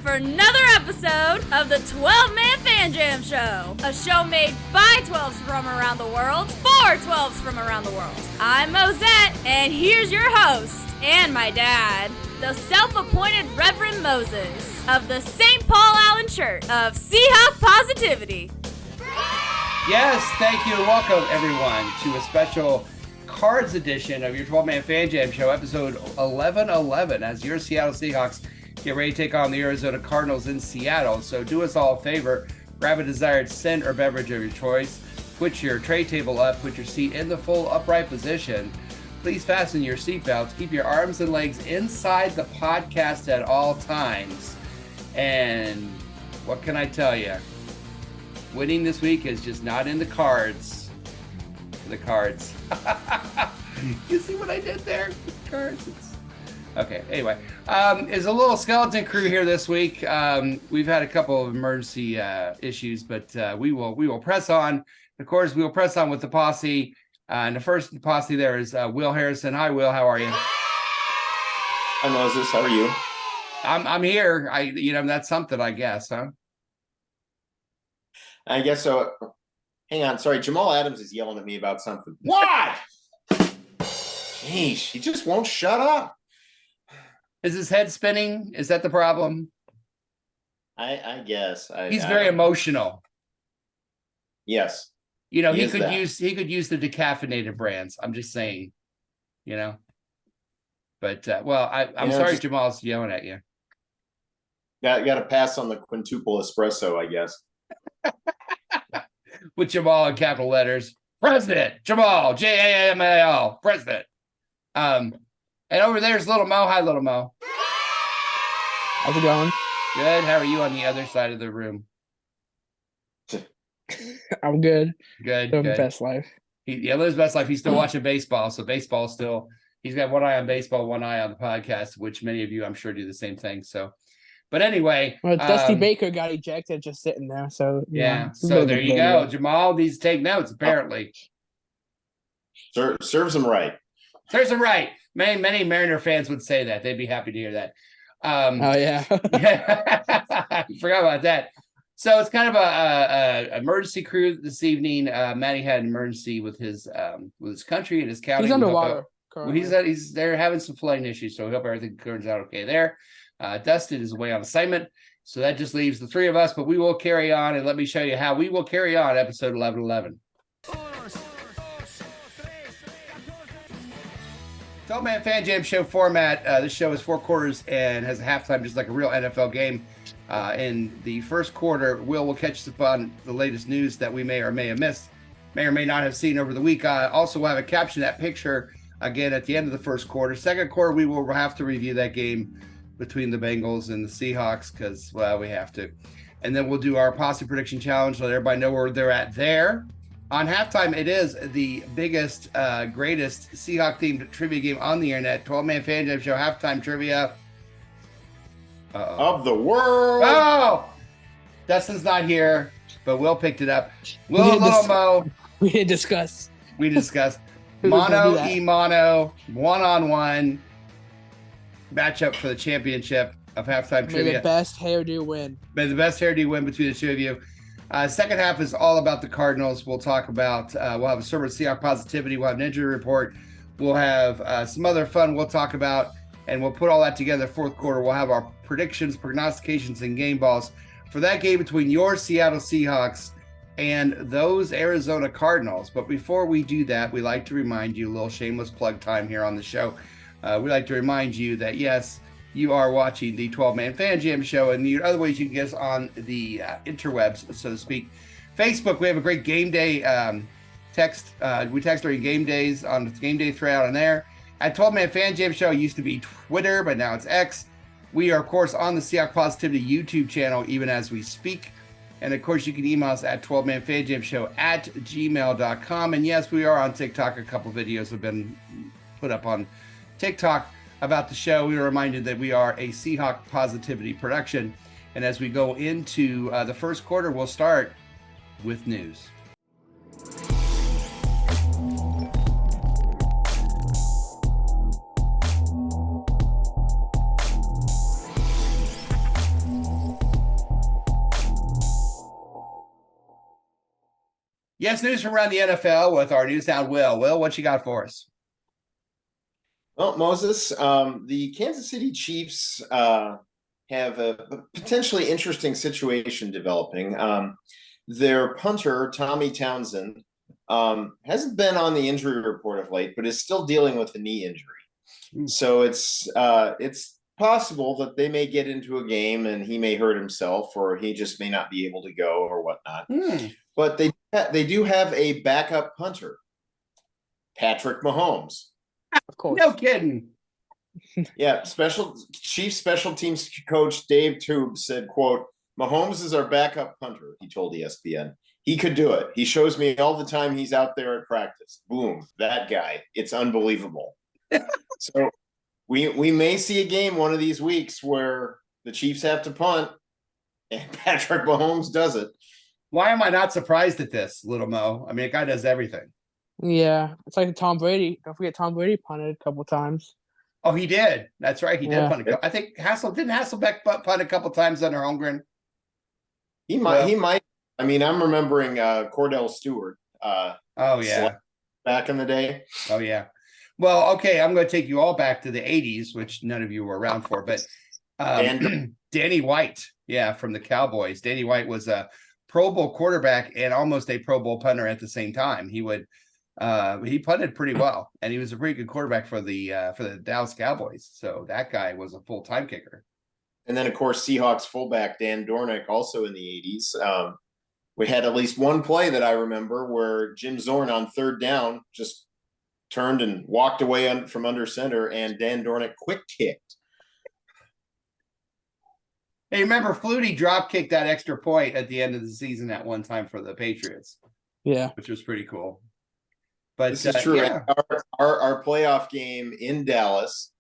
Another episode of the 12-Man Fan Jam Show, a show made by 12s from around the world, for 12s from around the world. I'm Mosette, and here's your host, and my dad, the self-appointed Reverend Moses of the St. Paul Allen Church of Seahawk Positivity. Yes, thank you, and welcome everyone to a special Cards edition of your 12-Man Fan Jam Show, episode 1111, as your Seattle Seahawks get ready to take on the Arizona Cardinals in Seattle. So do us all a favor, grab a desired scent or beverage of your choice, put your tray table up, put your seat in the full upright position. Please fasten your seatbelts, keep your arms and legs inside the podcast at all times. And what can I tell you? Winning this week is just not in the cards. The cards. You see what I did there? The cards. Okay, anyway, there's a little skeleton crew here this week. We've had a couple of emergency issues, but we will press on. Of course, we will press on with the posse. And the first posse there is Will Harrison. Hi, Will. How are you? Hi, Moses. How are you? I'm here. That's something, I guess, huh? I guess so. Hang on. Sorry, Jamal Adams is yelling at me about something. What? Jeez, he just won't shut up. Is his head spinning? Is that the problem? I guess. He's very emotional. Yes. He could use the decaffeinated brands. I'm just saying, But I'm sorry Jamal's yelling at you. Got to pass on the quintuple espresso, I guess. With Jamal in capital letters. President Jamal, Jamal, President. And over there's Little Mo. Hi, Little Mo. How's it going? Good. How are you on the other side of the room? I'm good. Good. Living best life. He lives best life. He's still watching baseball. So baseball still, he's got one eye on baseball, one eye on the podcast, which many of you, I'm sure, do the same thing. So, but anyway. Well, Dusty Baker got ejected just sitting there. So, yeah. So there you go. Jamal needs to take notes, apparently. Serves him right. Serves him right. Many Mariner fans would say that. They'd be happy to hear that. Oh, yeah. I forgot about that. So it's kind of a emergency crew this evening. Matty had an emergency with his country and his county. He's underwater. Well, he's there having some flooding issues, so we hope everything turns out okay there. Dustin is away on assignment, so that just leaves the three of us, but we will carry on, and let me show you how we will carry on episode 1111. 12-Man Fan Jam Show format. This show is 4 quarters and has a halftime just like a real NFL game. In the first quarter, will catch us up on the latest news that we may or may have missed, may or may not have seen over the week. Also, we'll have a caption that picture again at the end of the first quarter. Second quarter, we will have to review that game between the Bengals and the Seahawks because, well, we have to. And then we'll do our posse prediction challenge, let everybody know where they're at there. On halftime, it is the biggest, greatest Seahawk-themed trivia game on the internet. 12-Man Fan Jam Show halftime trivia. Of the world. Oh! Dustin's not here, but Will picked it up. Will and Little Mo. We didn't discuss. We discussed mono, e-mono, one-on-one matchup for the championship of halftime trivia. May the best hairdo win. May the best hairdo win between the two of you. Second half is all about the Cardinals. We'll talk about, we'll have a server Seahawk positivity. We'll have an injury report. We'll have some other fun we'll talk about, and we'll put all that together. Fourth quarter, we'll have our predictions, prognostications, and game balls for that game between your Seattle Seahawks and those Arizona Cardinals. But before we do that, we like to remind you, a little shameless plug time here on the show. We like to remind you that, yes, you are watching the 12-Man Fan Jam Show, and the other ways you can get us on the interwebs, so to speak. Facebook, we have a great game day text. We text during game days on the game day thread on there. At 12-Man Fan Jam Show, it used to be Twitter, but now it's X. We are, of course, on the Seahawk Positivity YouTube channel, even as we speak. And, of course, you can email us at 12manfanjamshow@gmail.com. And, yes, we are on TikTok. A couple videos have been put up on TikTok about the show. We were reminded that we are a Seahawk Positivity production. And as we go into the first quarter, we'll start with news. Yes, news from around the NFL with our news sound, Will. Will, what you got for us? Well, Moses, the Kansas City Chiefs have a potentially interesting situation developing. Their punter, Tommy Townsend, hasn't been on the injury report of late, but is still dealing with a knee injury. So it's possible that they may get into a game and he may hurt himself, or he just may not be able to go or whatnot. But they do have a backup punter, Patrick Mahomes. Of course. No kidding. Yeah, Chief special teams coach Dave Tube said, quote, "Mahomes is our backup punter," he told ESPN. "He could do it. He shows me all the time he's out there at practice. Boom, that guy. It's unbelievable." So we may see a game one of these weeks where the Chiefs have to punt and Patrick Mahomes does it. Why am I not surprised at this, Little Mo? I mean, the guy does everything. Yeah, it's like Tom Brady. Don't forget Tom Brady punted a couple times. Oh, he did. That's right. He did punt. I think Hasselbeck punt a couple times under Holmgren. He might. I mean, I'm remembering Cordell Stewart. Oh yeah, back in the day. Oh yeah. Well, okay, I'm going to take you all back to the 80s, which none of you were around for, but Danny White, from the Cowboys. Danny White was a Pro Bowl quarterback and almost a Pro Bowl punter at the same time. He punted pretty well, and he was a pretty good quarterback for the Dallas Cowboys. So that guy was a full-time kicker. And then, of course, Seahawks fullback Dan Dornick, also in the 80s. We had at least one play that I remember where Jim Zorn on third down just turned and walked away from under center, and Dan Dornick quick kicked. Hey, remember Flutie drop kicked that extra point at the end of the season at one time for the Patriots. Yeah, which was pretty cool. But this is true. Yeah. Our playoff game in Dallas,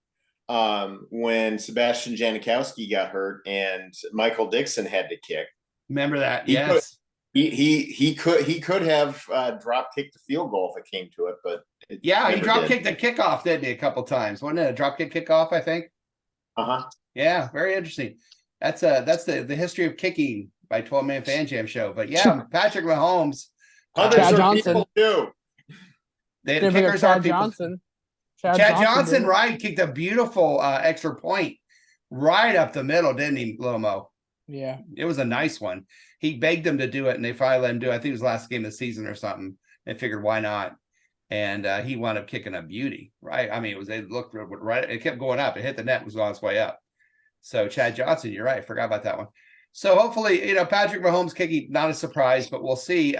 when Sebastian Janikowski got hurt and Michael Dixon had to kick. Remember that? He could have drop kicked the field goal if it came to it, but he drop kicked the kickoff, didn't he? A couple times, wasn't it a drop kick kickoff? I think. Yeah, very interesting. That's the history of kicking by 12-Man Fan Jam Show. But yeah, Patrick Mahomes, Chad Johnson too. They had kickers Chad Johnson. Chad Johnson, right? Kicked a beautiful extra point right up the middle, didn't he, Lomo? Yeah, it was a nice one. He begged them to do it, and they finally let him do it. I think it was the last game of the season or something. They figured, why not? And he wound up kicking a beauty, right? I mean, it looked right. It kept going up. It hit the net. It was on its way up. So Chad Johnson, you're right. I forgot about that one. So hopefully, Patrick Mahomes kicking, not a surprise, but we'll see.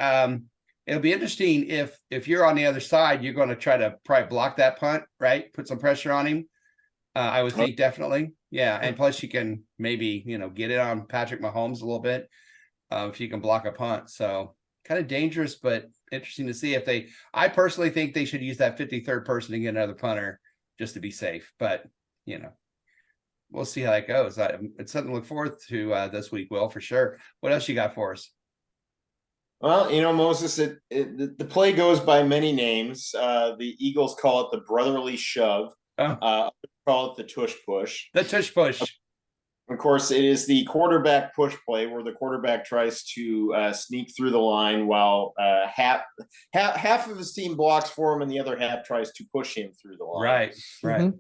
It'll be interesting if you're on the other side, you're going to try to probably block that punt, right? Put some pressure on him. I would think definitely. Yeah. And plus you can maybe, get it on Patrick Mahomes a little bit if you can block a punt. So kind of dangerous, but interesting to see I personally think they should use that 53rd person to get another punter just to be safe. But, we'll see how that goes. It's something to look forward to this week, Will, for sure. What else you got for us? Well, Moses, the play goes by many names. The Eagles call it the brotherly shove. Call it the tush push. The tush push. Of course, it is the quarterback push play where the quarterback tries to sneak through the line while half of his team blocks for him and the other half tries to push him through the line. Right.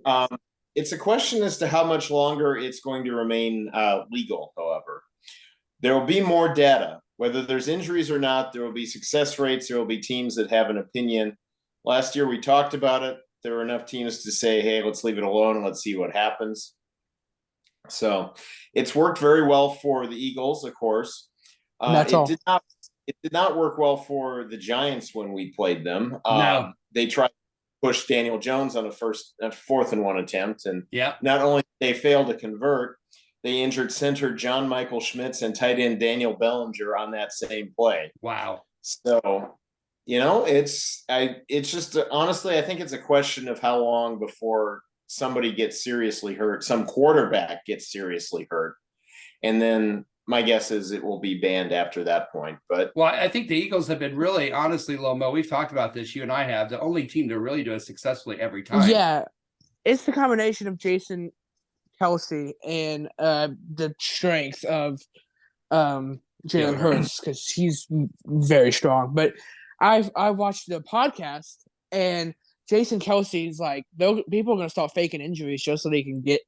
It's a question as to how much longer it's going to remain legal, however. There will be more data. Whether there's injuries or not, there will be success rates. There will be teams that have an opinion. Last year, we talked about it. There were enough teams to say, hey, let's leave it alone and let's see what happens. So it's worked very well for the Eagles, of course. It did not work well for the Giants when we played them. No. They tried to push Daniel Jones on a 4th and 1 attempt. And not only did they fail to convert, they injured center John Michael Schmitz and tight end Daniel Bellinger on that same play. Wow. So it's just honestly, I think it's a question of how long before somebody gets seriously hurt, some quarterback gets seriously hurt, and then my guess is it will be banned after that point. But Well, I think the Eagles have been really, honestly, Lomo, we've talked about this, you and I have, the only team to really do it successfully every time. Yeah, it's the combination of Jason Kelsey and the strength of Jalen Hurts, because he's very strong. But I watched the podcast, and Jason Kelsey's like, people are gonna start faking injuries just so they can get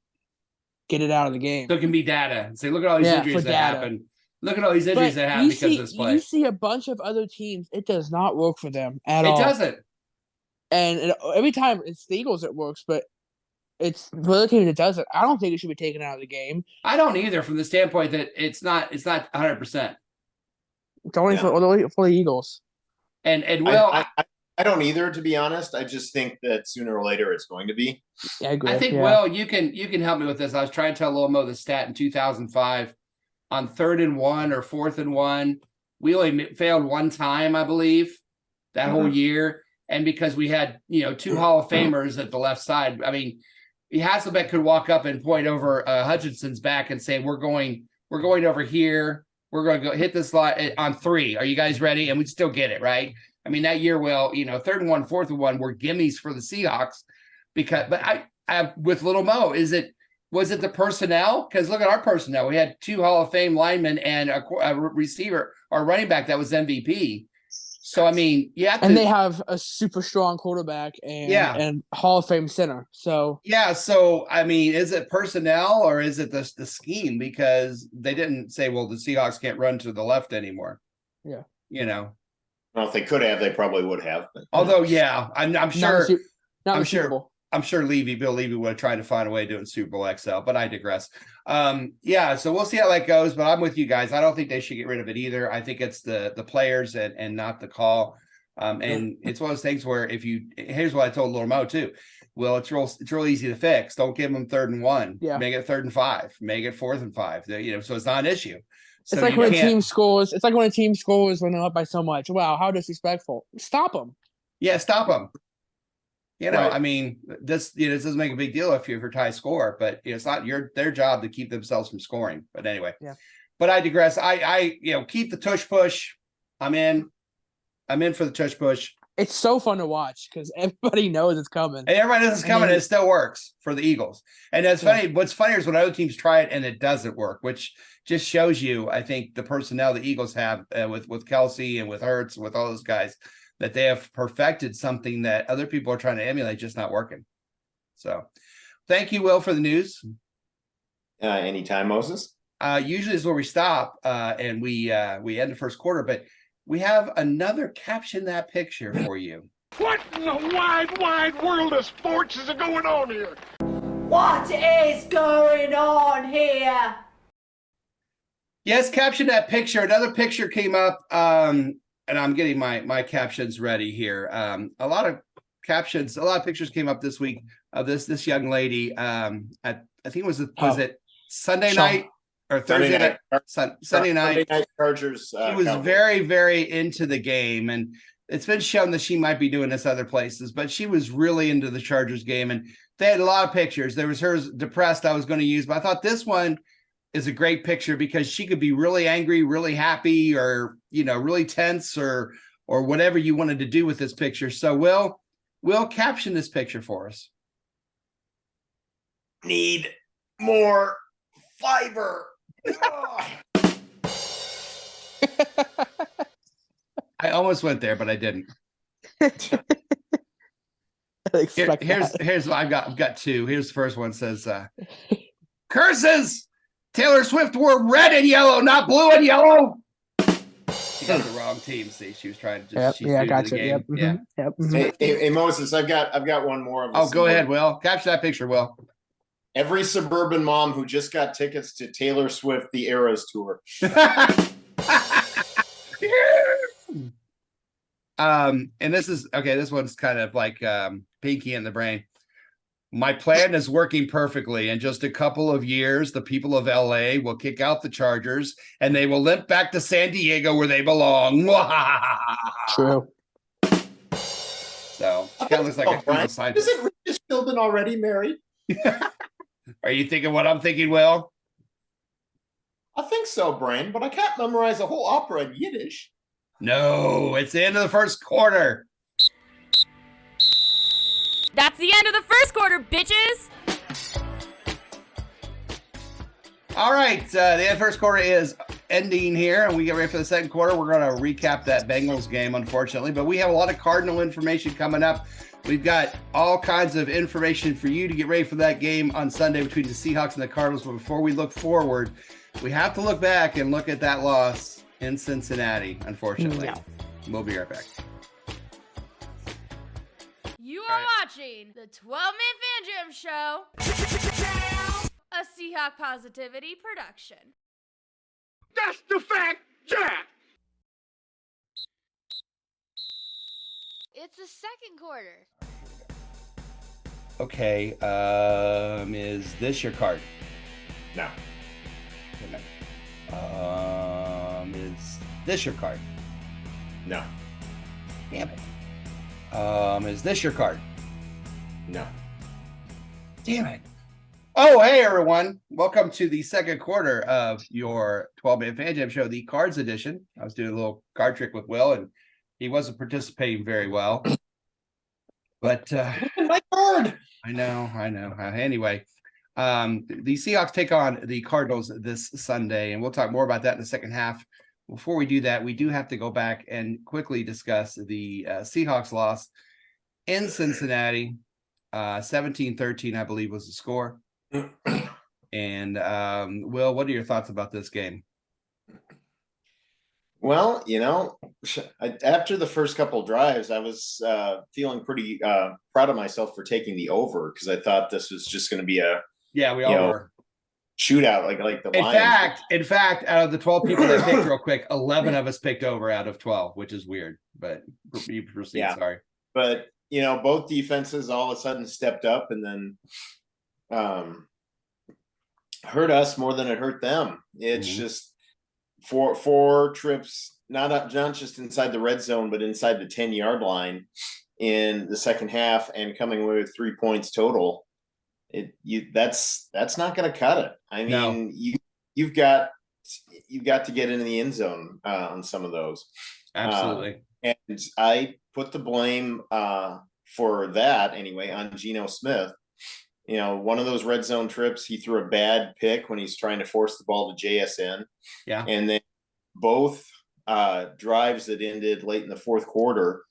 it out of the game. So it can be data and say, look at all these injuries that happen. Look at all these injuries that happen because of this play. You see a bunch of other teams, it does not work for them at all. It doesn't. And every time it's the Eagles it works, but it's for other teams it doesn't. I don't think it should be taken out of the game. I don't either, from the standpoint that it's not 100%. It's only for the Eagles. And Will, I don't either, to be honest. I just think that sooner or later it's going to be. Yeah, I agree. I think Will, you can help me with this. I was trying to tell Lil Mo the stat in 2005 on 3rd and 1 or 4th and 1. We only failed one time, I believe, that whole year. And because we had, 2 Hall of Famers at the left side. I mean, Hasselbeck could walk up and point over Hutchinson's back and say, we're going over here. We're going to go hit this line on 3. Are you guys ready? And we'd still get it, right? I mean, that year, Will, 3rd and 1, 4th and 1 were gimmies for the Seahawks. But I with Little Mo, was it the personnel? Because look at our personnel. We had 2 Hall of Fame linemen and a receiver or running back that was MVP. So, I mean, and they have a super strong quarterback and Hall of Fame center. So, So, I mean, is it personnel or is it the scheme? Because they didn't say, well, the Seahawks can't run to the left anymore. Yeah. Well, if they could have, they probably would have. But, although, I'm sure. I'm sure Bill Levy would have tried to find a way of doing Super Bowl XL, but I digress. So we'll see how that goes, but I'm with you guys. I don't think they should get rid of it either. I think it's the players and not the call. And it's one of those things where here's what I told Little Mo too. Well, it's real easy to fix. Don't give them 3rd and 1. Yeah. Make it 3rd and 5. Make it 4th and 5. So it's not an issue. So it's like when a team scores. It's like when a team scores when they're up by so much. Wow, how disrespectful! Stop them. Yeah, stop them. Right. I mean, this doesn't make a big deal if you're tie score, but it's not their job to keep themselves from scoring. But anyway, But I digress. I keep the tush push. I'm in for the tush push. It's so fun to watch because everybody knows it's coming. And everybody knows it's coming, and it still works for the Eagles. And that's funny. What's funnier is when other teams try it and it doesn't work, which just shows you, I think, the personnel the Eagles have with Kelsey and with Hurts and with all those guys, that they have perfected something that other people are trying to emulate, just not working. So thank you, Will, for the news. Anytime, Moses. Usually is where we stop and we end the first quarter, but we have another caption that picture for you. What in the wide world of sports is going on here? What is going on here? Yes, caption that picture. Another picture came up, and I'm getting my captions ready here. A lot of pictures came up this week of this young lady. I think it Sunday night or Thursday night? Sunday night Chargers. She was very, very into the game, and it's been shown that she might be doing this other places, but she was really into the Chargers game, and they had a lot of pictures. There was hers depressed I was going to use, but I thought this one is a great picture because she could be really angry, really happy, or really tense, or whatever you wanted to do with this picture. So we'll caption this picture for us. Need more fiber. I almost went there, but I didn't. Here's what I've got 2. Here's the first one. Says curses. Taylor Swift wore red and yellow, not blue and yellow. She got the wrong team. See, she was trying to just. I got you. Yep. Yeah. Yep. Hey, Moses, I've got one more. Go ahead, Will. Capture that picture, Will. Every suburban mom who just got tickets to Taylor Swift the Eras tour. And this is okay. This one's kind of like Pinky in the Brain. My plan is working perfectly. In just a couple of years, the people of LA will kick out the Chargers and they will limp back to San Diego where they belong. True. Kind of looks like a Google scientist. Isn't Regis Philbin already married? Are you thinking what I'm thinking, Will? I think so, Brian, but I can't memorize a whole opera in Yiddish. No, it's the end of the first quarter. That's the end of the first quarter, bitches! All right, the end of the first quarter is ending here, and we get ready for the second quarter. We're going to recap that Bengals game, unfortunately, but we have a lot of Cardinal information coming up. We've got all kinds of information for you to get ready for that game on Sunday between the Seahawks and the Cardinals. But before we look forward, we have to look back and look at that loss in Cincinnati, unfortunately. No. We'll be right back. You are watching the 12-Man Fan Jam Show, a Seahawk Positivity production. That's the fact, Jack! It's the second quarter. Okay, is this your card? No. Is this your card? No. Damn it. Is this your card? No. Damn it. Oh, hey, everyone. Welcome to the second quarter of your 12-Man Fan Jam Show, the Cards edition. I was doing a little card trick with Will, and he wasn't participating very well. But My card! I know. Anyway, the Seahawks take on the Cardinals this Sunday, and we'll talk more about that in the second half. Before we do that, we do have to go back and quickly discuss the Seahawks loss in Cincinnati. 17-13, I believe, was the score. And Will, what are your thoughts about this game? Well, after the first couple drives, I was feeling pretty proud of myself for taking the over because I thought this was just going to be a We all were. shootout like the Lions. In fact, out of the 12 people that picked real quick, 11 of us picked over out of 12, which is weird. But you proceed. Yeah. Sorry. But both defenses all of a sudden stepped up and then hurt us more than it hurt them. It's just four trips, not just inside the red zone, but inside the 10-yard line in the second half, and coming away with 3 points total. That's not going to cut it. I mean, you've got to get into the end zone on some of those. Absolutely. And I put the blame for that anyway on Geno Smith. One of those red zone trips, he threw a bad pick when he's trying to force the ball to JSN. Yeah. And then both drives that ended late in the fourth quarter,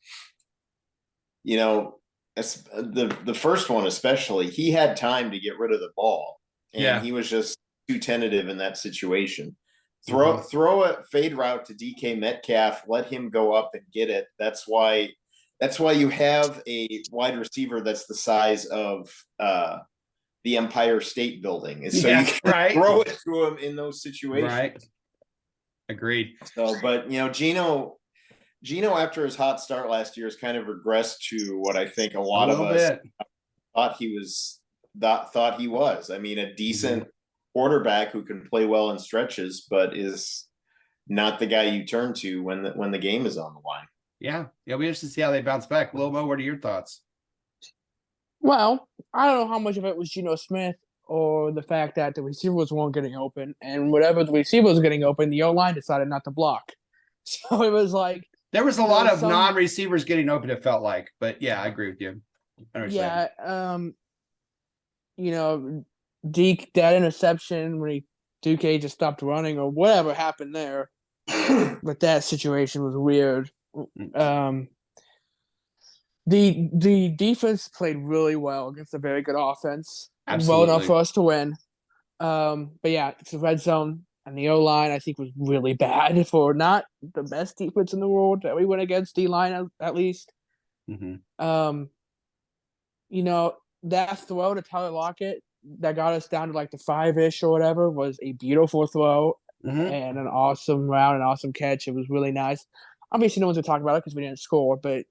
the first one especially, he had time to get rid of the ball. And he was just too tentative in that situation. Throw a fade route to DK Metcalf, let him go up and get it. That's why you have a wide receiver that's the size of the Empire State Building. And so you can throw it to him in those situations. Right. Agreed. So, but Geno after his hot start last year has kind of regressed to what I think a lot of us thought he was. I mean, a decent quarterback who can play well in stretches, but is not the guy you turn to when the game is on the line. Yeah, we have to see how they bounce back. Lil Mo, what are your thoughts? Well, I don't know how much of it was Geno Smith or the fact that the receivers weren't getting open, and whatever the receiver was getting open, the O-line decided not to block. So it was like there was a lot of non-receivers getting open, it felt like. But yeah, I agree with you. Deke, that interception when Duque just stopped running or whatever happened there. But that situation was weird. The defense played really well against a very good offense. Absolutely. Well enough for us to win. But yeah, it's the red zone and the O-line I think was really bad for not the best defense in the world that we went against, D-line at least. That throw to Tyler Lockett that got us down to like the 5-ish or whatever was a beautiful throw and an awesome round, an awesome catch. It was really nice. Obviously, no one's going to talk about it because we didn't score, but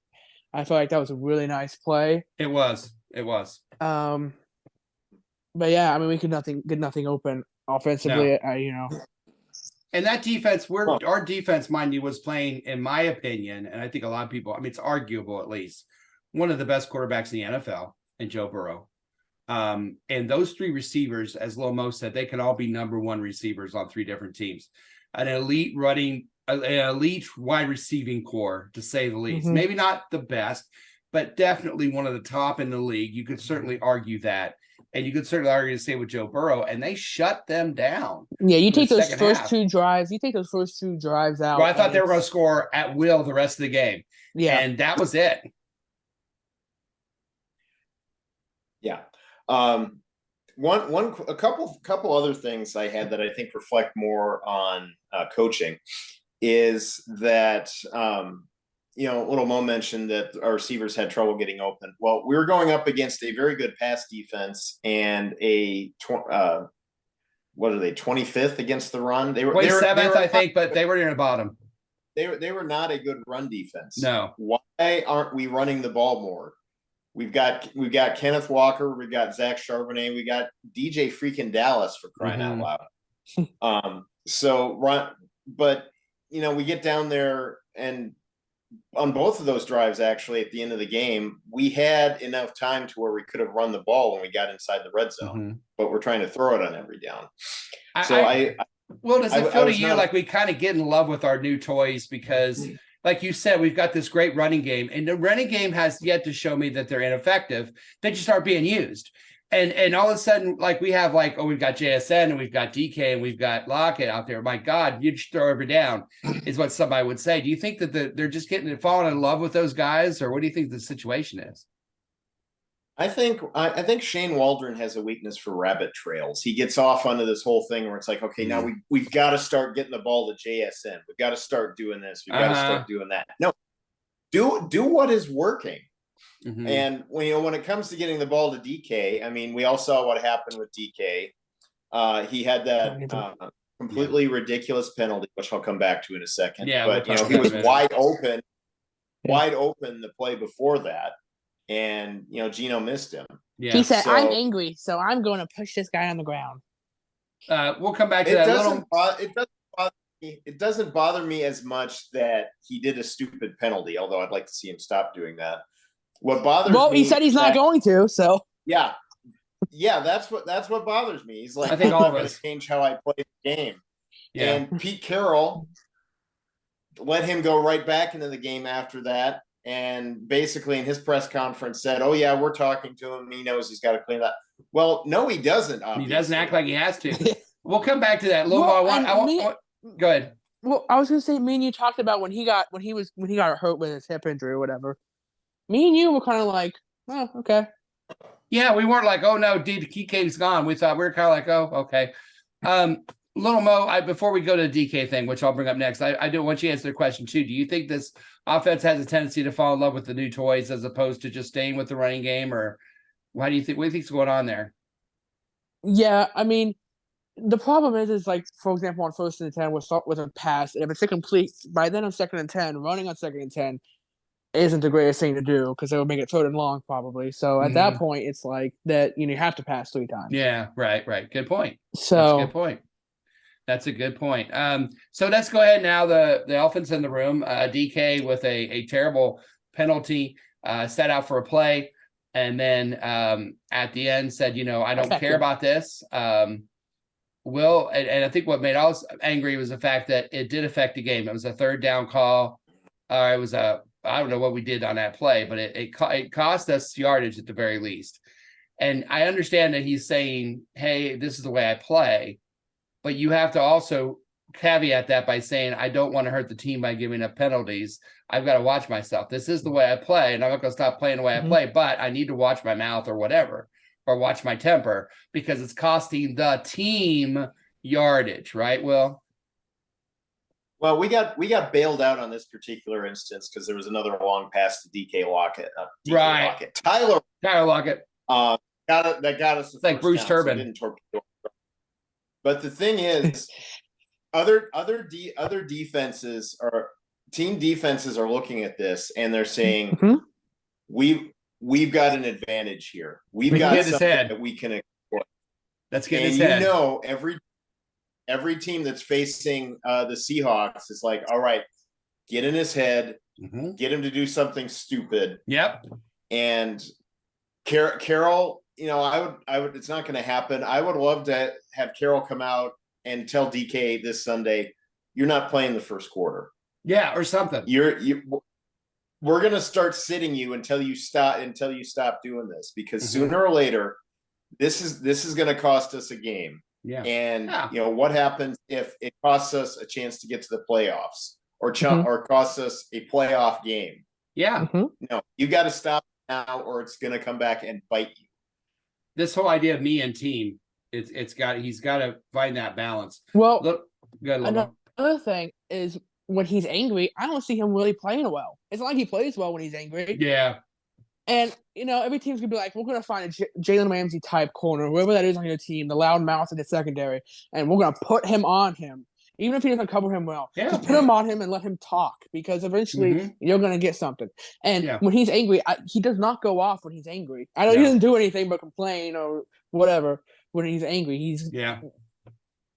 I feel like that was a really nice play. It was. But yeah, I mean, we could get nothing open offensively. No. And that defense, our defense, mind you, was playing, in my opinion, and I think a lot of people, I mean, it's arguable at least, one of the best quarterbacks in the NFL in Joe Burrow. And those three receivers, as Lil Mo said, they can all be number one receivers on three different teams. An elite wide receiving core, to say the least. Maybe not the best, but definitely one of the top in the league. You could certainly argue that. And you could certainly argue the same with Joe Burrow, and they shut them down. Yeah, you take those first half. two drives. You take those first two drives out. Well, I thought they were going to score at will the rest of the game. Yeah, and that was it. Yeah. A couple other things I had that I think reflect more on coaching is that Little Mo mentioned that our receivers had trouble getting open. Well, we were going up against a very good pass defense and a 25th against the run. They were 27th, I think, but they were near the bottom. They were not a good run defense. No. Why aren't we running the ball more? We've got Kenneth Walker, we've got Zach Charbonnet, we got DJ freaking Dallas, for crying out loud. But we get down there, and on both of those drives, actually, at the end of the game, we had enough time to where we could have run the ball when we got inside the red zone, but we're trying to throw it on every down. Well, does it feel to you like we kind of get in love with our new toys? Because, like you said, we've got this great running game, and the running game has yet to show me that they're ineffective. They just aren't being used. And all of a sudden, like we've got JSN and we've got DK and we've got Lockett out there. My God, you just throw every down is what somebody would say. Do you think that they're just falling in love with those guys, or what do you think the situation is? I think Shane Waldron has a weakness for rabbit trails. He gets off onto this whole thing where it's like, okay, now we've got to start getting the ball to JSN. We've got to start doing this. We've got to start doing that. No, do what is working. And when it comes to getting the ball to DK, I mean, we all saw what happened with DK. He had that completely ridiculous penalty, which I'll come back to in a second. Yeah, but he was wide open the play before that, and Gino missed him. Yeah. He said, "I'm angry, so I'm going to push this guy on the ground." We'll come back to that. It doesn't bother me as much that he did a stupid penalty, although I'd like to see him stop doing that. What bothers me? Well, he said he's not going to, so yeah, that's what bothers me. He's like, I think all of us change how I play the game. Yeah. And Pete Carroll let him go right back into the game after that, and basically in his press conference said, "Oh yeah, we're talking to him. He knows he's got to clean that." Well, no, he doesn't. Obviously. He doesn't act like he has to. We'll come back to that. Go ahead. Well, I was going to say, me and you talked about when he got hurt with his hip injury or whatever. Me and you were kind of like, oh, okay. Yeah, we weren't like, oh no, DK's gone. We thought we were kind of like, oh, okay. Little Mo, before we go to the DK thing, which I'll bring up next, I do want you to answer the question too. Do you think this offense has a tendency to fall in love with the new toys as opposed to just staying with the running game, or what do you think's going on there? Yeah, I mean, the problem is like, for example, on 1st and 10, we'll start with a pass, and if it's incomplete, by then on 2nd and 10, running on 2nd and 10 isn't the greatest thing to do because it would make it 3rd and long probably. So at that point, it's like that you have to pass 3 times. Yeah, right. Good point. So that's a good point. That's a good point. So let's go ahead now. The elephant's in the room. DK with a terrible penalty set out for a play, and then at the end said, I don't care about this. Will, and I think what made us angry was the fact that it did affect the game. It was a 3rd down call. It was I don't know what we did on that play, but it cost us yardage at the very least. And I understand that he's saying, hey, this is the way I play, but you have to also caveat that by saying, I don't want to hurt the team by giving up penalties. I've got to watch myself. This is the way I play, and I'm not going to stop playing the way I play, but I need to watch my mouth or whatever, or watch my temper, because it's costing the team yardage, right, Will? Well, we got bailed out on this particular instance because there was another long pass to DK Lockett. Tyler Lockett. That got us. It's like Bruce Turbin. But the thing is, other defenses or team defenses are looking at this and they're saying, we've got an advantage here. We've got something that we can exploit. Let's get his head. Every team that's facing the Seahawks is like, all right, get in his head, get him to do something stupid. Yep. And Carroll, I would. It's not going to happen. I would love to have Carroll come out and tell DK this Sunday, you're not playing the first quarter. Yeah, or something. We're going to start sitting you until you stop doing this, because sooner or later, this is going to cost us a game. Yeah. And what happens if it costs us a chance to get to the playoffs or costs us a playoff game? Yeah. No, you got to stop now, or it's going to come back and bite you. This whole idea of me and team, he's got to find that balance. Well, look, another thing is when he's angry, I don't see him really playing well. It's not like he plays well when he's angry. Yeah. And, every team's going to be like, we're going to find a Jalen Ramsey type corner, whoever that is on your team, the loud mouth in the secondary, and we're going to put him on him. Even if he doesn't cover him well, just put him on him and let him talk, because eventually you're going to get something. And when he's angry, he does not go off when he's angry. He doesn't do anything but complain or whatever when he's angry.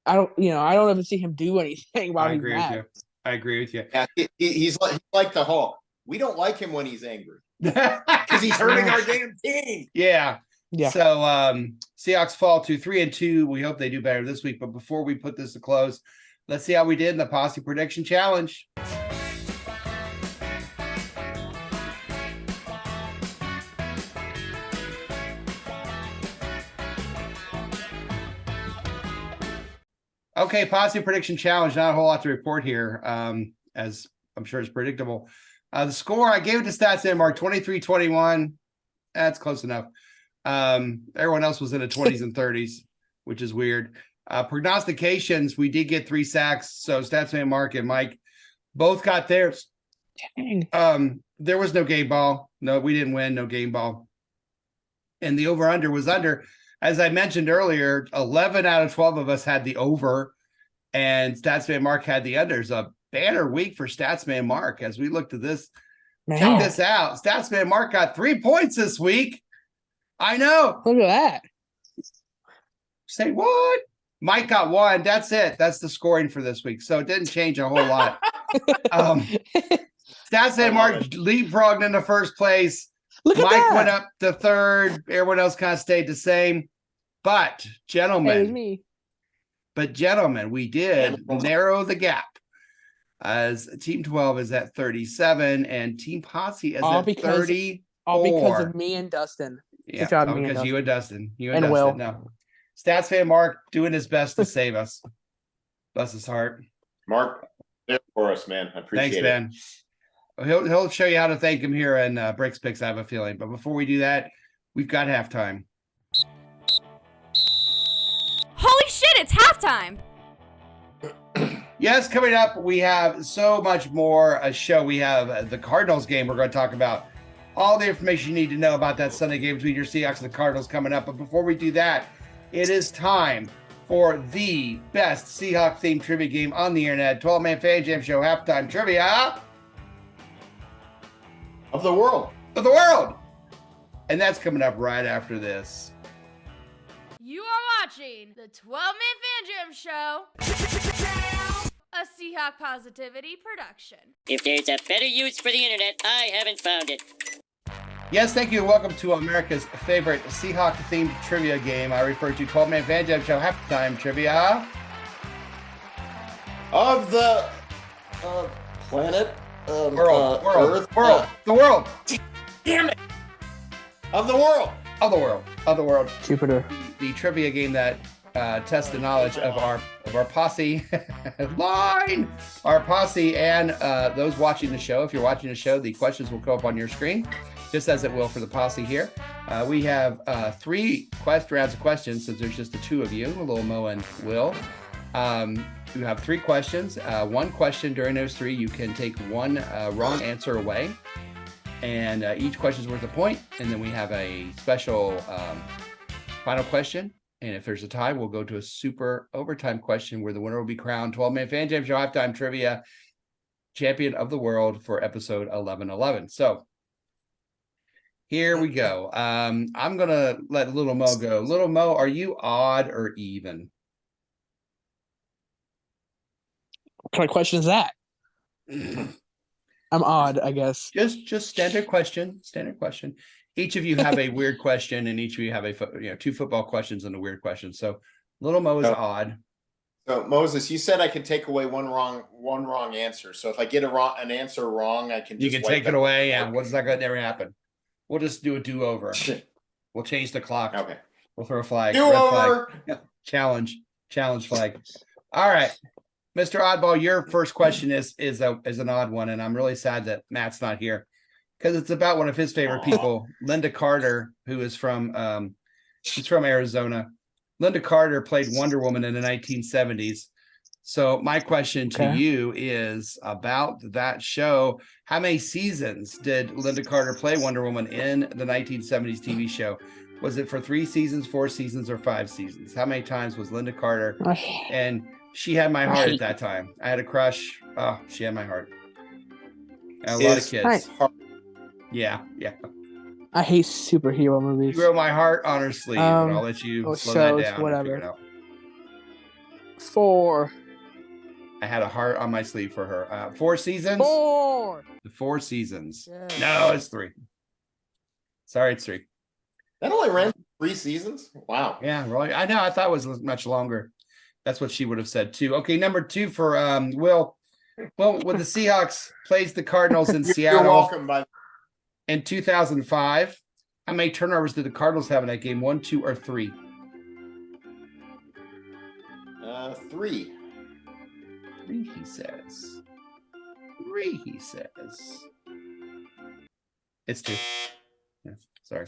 I don't ever see him do anything while he's mad. I agree with you. Yeah, he's like the Hulk. We don't like him when he's angry because he's hurting our damn team. Yeah. So Seahawks fall to 3-2. We hope they do better this week. But before we put this to close, let's see how we did in the Posse Prediction Challenge. Okay, Posse Prediction Challenge. Not a whole lot to report here, as I'm sure it's predictable. The score, I gave it to Stats Mark 23-21. That's close enough. Everyone else was in the 20s and 30s, which is weird. Prognostications, we did get 3 sacks. So Statsman Mark and Mike both got theirs. Dang. There was no game ball. No, we didn't win. No game ball. And the over-under was under. As I mentioned earlier, 11 out of 12 of us had the over, and Statsman Mark had the unders. A banner week for Statsman Mark as we looked at this. Man. Check this out. Statsman Mark got 3 points this week. I know. Look at that. Say what? Mike got 1. That's it. That's the scoring for this week. So it didn't change a whole lot. Statsman Mark leapfrogged into first place. Mike went up to 3rd. Everyone else kind of stayed the same. But, gentlemen, we did narrow the gap. As Team 12 is at 37 and Team Posse is at 34. All because of me and Dustin. Yeah, good job, because you and Dustin. And Will. No. Stats fan Mark doing his best to save us. Bless his heart. Mark, there for us, man. I appreciate it. Thanks, man. He'll show you how to thank him here in Breaks Picks, I have a feeling. But before we do that, we've got halftime. Holy shit, it's halftime! Yes, coming up, we have so much more a show. We have the Cardinals game we're going to talk about. All the information you need to know about that Sunday game between your Seahawks and the Cardinals coming up. But before we do that, it is time for the best Seahawks-themed trivia game on the internet. 12-man Fan Jam Show halftime trivia of the world. And that's coming up right after this. You are watching the 12-man Fan Jam Show, a Seahawk Positivity production. If there's a better use for the internet, I haven't found it. Yes, thank you. Welcome to America's favorite Seahawk-themed trivia game. I refer to 12-man Fan Jam Show halftime trivia of the planet, world, Earth, the world. Damn it! Of the world. Jupiter. The trivia game that tests the knowledge of our posse our posse and those watching the show. If you're watching the show, the questions will go up on your screen, just as it will for the posse here. We have 3 rounds of questions, since there's just the 2 of you, Little Mo and Will. You have 3 questions. 1 question during those 3, you can take 1 wrong answer away. And each question is worth a point. And then we have a special final question. And if there's a tie, we'll go to a super overtime question where the winner will be crowned 12-man Fan Jam Show halftime trivia champion of the world for episode 1111. So here we go. I'm going to let Little Mo go. Little Mo, are you odd or even? What kind of question is that? I'm odd, I guess. Just standard question. each of you have a weird question, and each of you have a 2 football questions and a weird question. So Little Mo is odd. So Moses, you said I could take away one wrong answer. So if I get an answer wrong, I can. You just can take it away. Yeah, what's not going to never happen? We'll just do a do-over. We'll change the clock. Okay. We'll throw a flag. Do-over. Flag. Yeah. Challenge flag. All right, Mr. Oddball, your first question is an odd one, and I'm really sad that Matt's not here because it's about one of his favorite people, Linda Carter, who is from she's from Arizona. Linda Carter played Wonder Woman in the 1970s. So my question to you is about that show. How many seasons did Linda Carter play Wonder Woman in the 1970s TV show? Was it for 3 seasons, 4 seasons, or 5 seasons? How many times was Linda Carter? And she had my heart at that time. I had a crush. Oh, she had my heart. And a lot of kids. Yeah. I hate superhero movies. She wrote my heart on her sleeve, and I'll let you slow that down. Whatever. And figure it out. 4. I had a heart on my sleeve for her. 4 seasons? 4. 4 seasons. Yeah. No, it's 3. Sorry, it's 3. That only ran 3 seasons? Wow. Yeah, really. I know. I thought it was much longer. That's what she would have said too. Okay, number 2 for Will. Well, when the Seahawks plays the Cardinals in Seattle. You're welcome, in 2005, how many turnovers did the Cardinals have in that game? 1, 2, or 3? 3. 3, he says. 3, he says. It's 2. Yeah, sorry.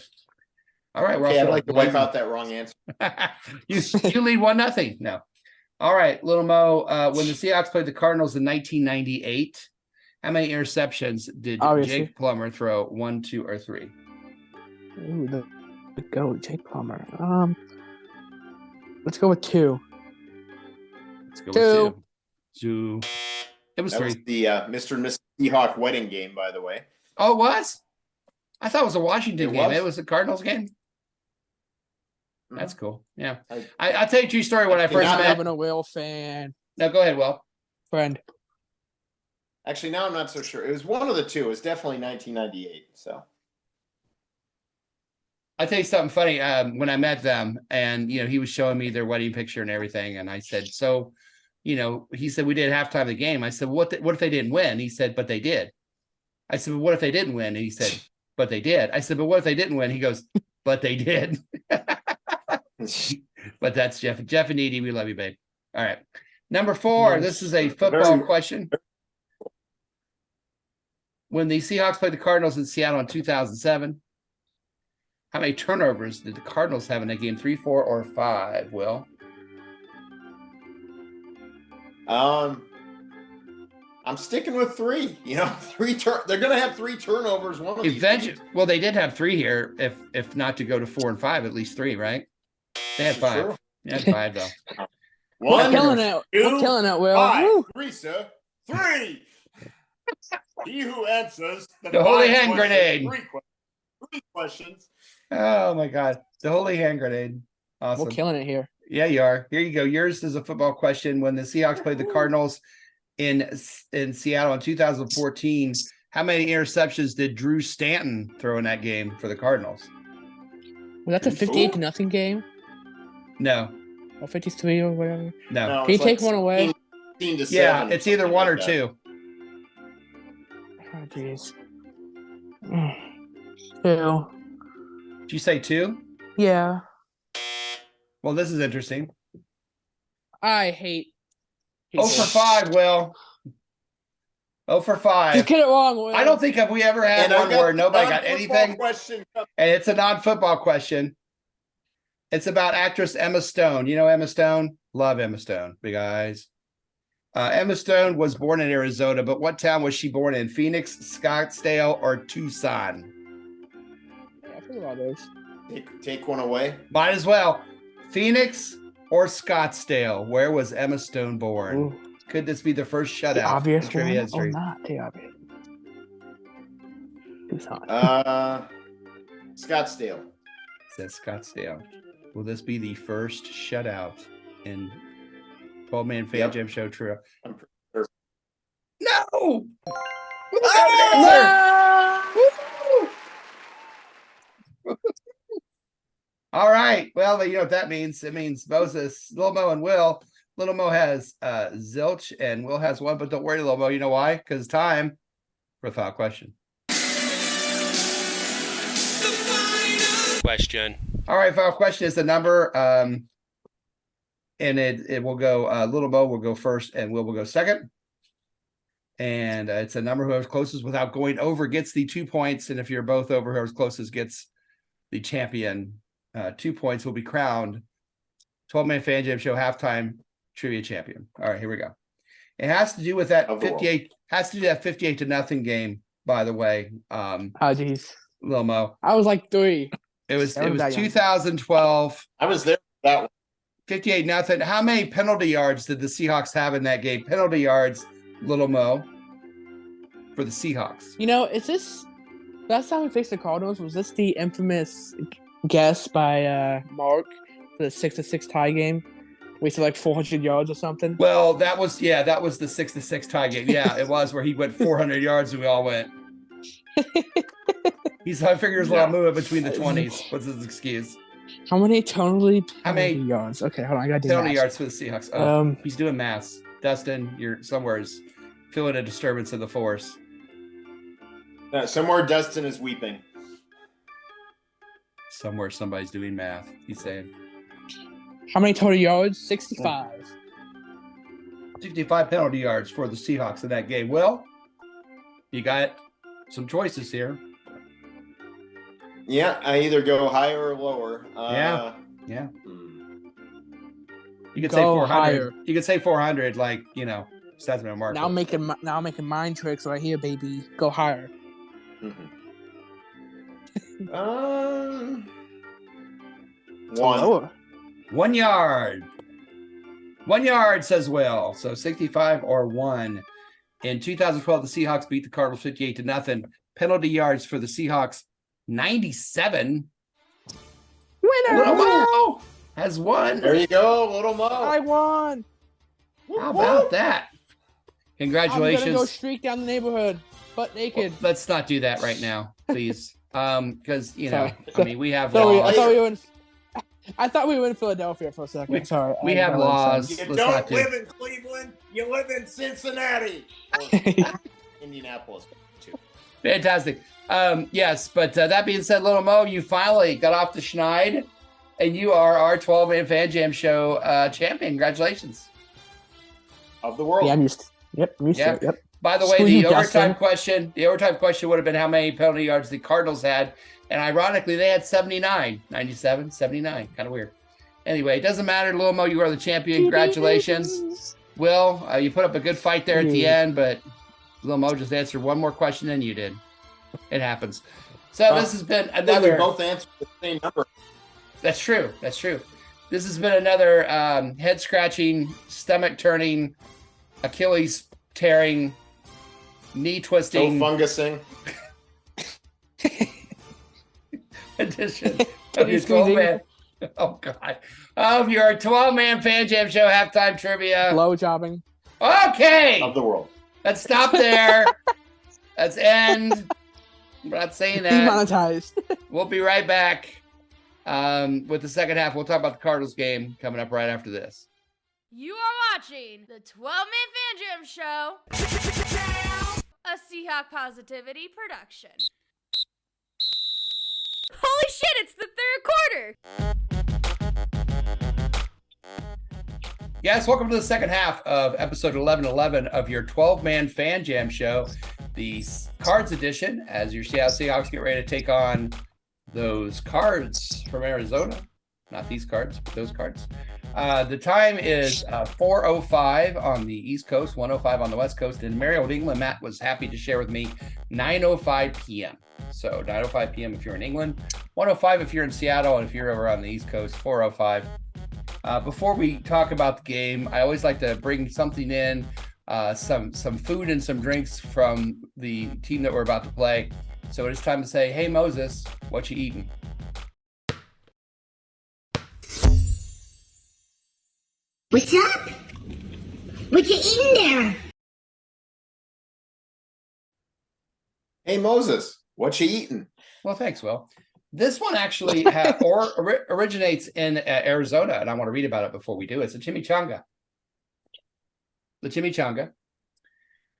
All right. Okay, I'd like to wipe out that wrong answer. you lead 1-0. No. All right, Little Mo. When the Seahawks played the Cardinals in 1998, how many interceptions did Jake Plummer throw? 1, 2, or 3? Ooh, the GOAT, Jake Plummer. Let's go with 2. Let's go with 2. It was that 3. Was the Mr. and Mrs. Seahawk wedding game, by the way. Oh, it was? I thought it was a Washington game. Was? It was a Cardinals game? That's cool. Yeah. I'll tell you a true story when I first met. I'm a Will fan. No, go ahead, Will. Friend. Actually, now I'm not so sure. It was one of the 2. It was definitely 1998. So I'll tell you something funny. When I met them, and he was showing me their wedding picture and everything, and I said, "So, he said we did halftime of the game." I said, "What if they didn't win?" He said, "But they did." I said, "Well, what if they didn't win?" And he said, "But they did." I said, "But what if they didn't win?" He goes, "But they did." But that's Jeff. Jeff and Edie, we love you, babe. All right. Number 4. This is a football question. When the Seahawks played the Cardinals in Seattle in 2007, how many turnovers did the Cardinals have in that game? 3, 4, or 5, Will? I'm sticking with 3. 3 they're going to have 3 turnovers. One of eventually. Well, they did have 3 here. If not to go to 4 and 5, at least 3, right? They had 5. True. They had 5 though. We're killing it. We're killing it, Will. 5. 3, sir. 3. He who answers the holy hand grenade. 3 questions. Oh my God, the holy hand grenade. Awesome. We're killing it here. Yeah, you are. Here you go. Yours is a football question. When the Seahawks played the Cardinals in Seattle in 2014, how many interceptions did Drew Stanton throw in that game for the Cardinals? Well, that's a 58-0 game. No. Or 53 or whatever. No. Can you take one away? 15 to Yeah, 7 it's either 1 or 2. Oh, jeez. 2. Did you say 2? Yeah. Well, this is interesting. I hate. 0 for 5, Will. 0 for 5. You get it wrong, Will. I don't think have we ever had one where nobody got anything. Question. And it's a non-football question. It's about actress Emma Stone. You know Emma Stone? Love Emma Stone. Big eyes. Emma Stone was born in Arizona, but what town was she born in? Phoenix, Scottsdale, or Tucson? Yeah, I forgot about those. Take one away. Might as well. Phoenix or Scottsdale? Where was Emma Stone born? Ooh. Could this be the first shutout? The obvious in trivia one history? or not the obvious? Tucson. Scottsdale. It says Scottsdale. Will this be the first shutout in 12-man Fan Jam Show trio? I'm pretty sure. No! Oh! All right. Well, you know what that means. It means Moses, Lil Mo, and Will. Little Mo has zilch, and Will has one. But don't worry, Lil Mo. You know why? Because time for the final question. Question. All right, final question is the number. And it will go. Little Mo will go first, and Will go second. And it's a number whoever's closest without going over gets the 2 points. And if you're both over, whoever's closest gets the champion. 2 points will be crowned 12-man Fan Jam Show halftime trivia champion. All right, here we go. It has to do with that 58. Has to do that 58-0 game. By the way, Oh, geez. Lil Mo. I was like 3. It was that young. 2012. I was there for that one. 58-0. How many penalty yards did the Seahawks have in that game? Penalty yards, Little Mo, for the Seahawks. You know, is this last time we faced the Cardinals? Was this the infamous guess by Mark for the 6-6 tie game? We said like 400 yards or something. Well, that was the 6-6 tie game. Yeah, it was where he went 400 yards and we all went. I figure there's a lot of movement between the 20s. What's his excuse? How many penalty many yards? Okay, hold on. I got to do penalty math. yards for the Seahawks. Oh, he's doing maths. Dustin, you're somewhere's feeling a disturbance of the force. Somewhere Dustin is weeping. Somewhere somebody's doing math. He's saying. How many total yards? 65. 65 penalty yards for the Seahawks in that game. Well, you got some choices here. Yeah, I either go higher or lower. Yeah. You could Go say 400. higher. You could say 400, like, stats man mark. Now I'm making mind tricks right here, baby. Go higher. One. Lower. 1 yard. 1 yard, says Will. So 65 or 1. In 2012, the Seahawks beat the Cardinals 58-0. Penalty yards for the Seahawks, 97. Winner! Little Mo has won. There you go, Little Mo. I won. How about that? Congratulations. I'm gonna go streak down the neighborhood, butt naked. Well, let's not do that right now, please. Because we have Sorry, laws. I thought we were in Philadelphia for a second. Sorry. We have laws. You Let's don't not do- live in Cleveland. You live in Cincinnati. Or Indianapolis, too. Fantastic. Yes, but that being said, Little Mo, you finally got off the schneid, and you are our 12-man Fan Jam Show champion. Congratulations. Of the world. Yeah, I'm used to it. Yep. By the way, Screw the you, overtime Dustin. question would have been how many penalty yards the Cardinals had. And ironically, they had 79, 97, 79. Kind of weird. Anyway, it doesn't matter. Lil Mo, you are the champion. Congratulations. Will, you put up a good fight there at the end, but Lil Mo just answered one more question than you did. It happens. So this has been another. We both answered the same number. That's true. This has been another head-scratching, stomach-turning, Achilles-tearing, knee-twisting. No fungusing. Edition of your 12-man. Oh God! Of your 12-man Fan Jam Show halftime trivia. Blow jobbing. Okay. Of the world. Let's stop there. Let's end. I'm not saying that. Demonetized. We'll be right back with the second half. We'll talk about the Cardinals game coming up right after this. You are watching the 12-Man Fan Jam Show, a Seahawk Positivity production. Holy shit, it's the third quarter! Yes, welcome to the second half of episode 1111 of your 12-man Fan Jam Show, the Cards edition, as your Seattle Seahawks get ready to take on those Cards from Arizona. Not these cards, but those cards. The time is 4:05 on the East Coast, 1:05 on the West Coast. In Merry Old England, Matt was happy to share with me 9:05 p.m. So 9:05 p.m. if you're in England, 1:05 if you're in Seattle, and if you're over on the East Coast, 4:05. Before we talk about the game, I always like to bring something in, some food and some drinks from the team that we're about to play. So it is time to say, hey, Moses, what you eating? What's up? What you eating there? Hey, Moses, what you eating? Well, thanks, Will. This one actually originates in Arizona, and I want to read about it before we do it. It's a chimichanga. The chimichanga.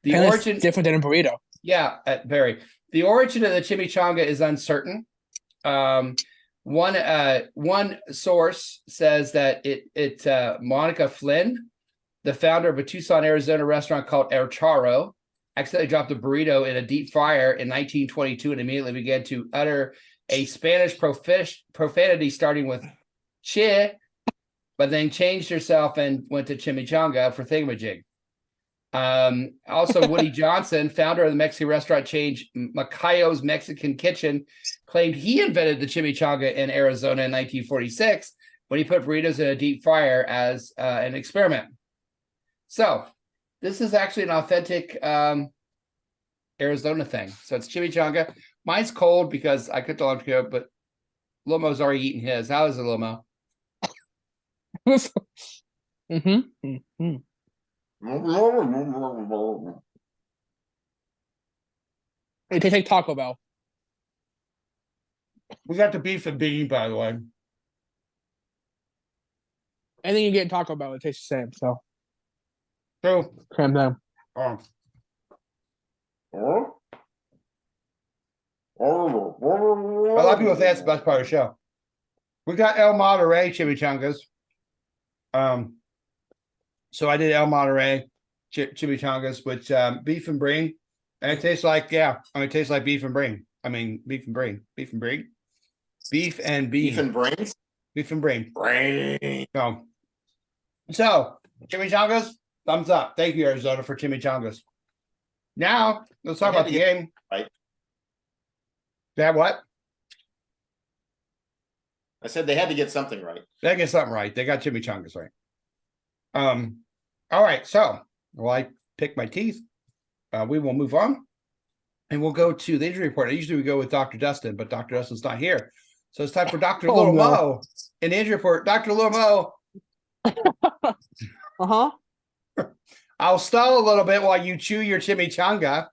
The And origin it's different than a burrito. Yeah, very. The origin of the chimichanga is uncertain. One source says that Monica Flynn, the founder of a Tucson, Arizona restaurant called El Charro, accidentally dropped a burrito in a deep fryer in 1922 and immediately began to utter a Spanish profanity starting with che, but then changed herself and went to chimichanga for thingamajig. Also, Woody Johnson, founder of the Mexican restaurant chain Macayo's Mexican Kitchen, claimed he invented the chimichanga in Arizona in 1946 when he put burritos in a deep fryer as an experiment. So this is actually an authentic Arizona thing. So it's chimichanga. Mine's cold because I cooked a lot of but Lomo's already eaten his. How is it, Lomo? It tastes like Taco Bell. We got the beef and bean, by the way. Anything you get in Taco Bell, it tastes the same. So, True. cram down. A lot of people think that's the best part of the show. We got El Monterey chimichangas. So I did El Monterey chimichangas with beef and brie, and it tastes like it tastes like beef and brie. I mean beef and brie, beef and brie, beef and bean, Beef and brains, beef and brie. So chimichangas, thumbs up. Thank you, Arizona, for chimichangas. Now let's talk about the game. Right. That what? I said they had to get something right. They get something right. They got chimichangas right. All right. So while I pick my teeth, we will move on and we'll go to the injury report. Usually we go with Dr. Dustin, but Dr. Dustin's not here. So it's time for Dr. Little Mo in the injury report. Dr. Little Mo. I'll stall a little bit while you chew your chimichanga.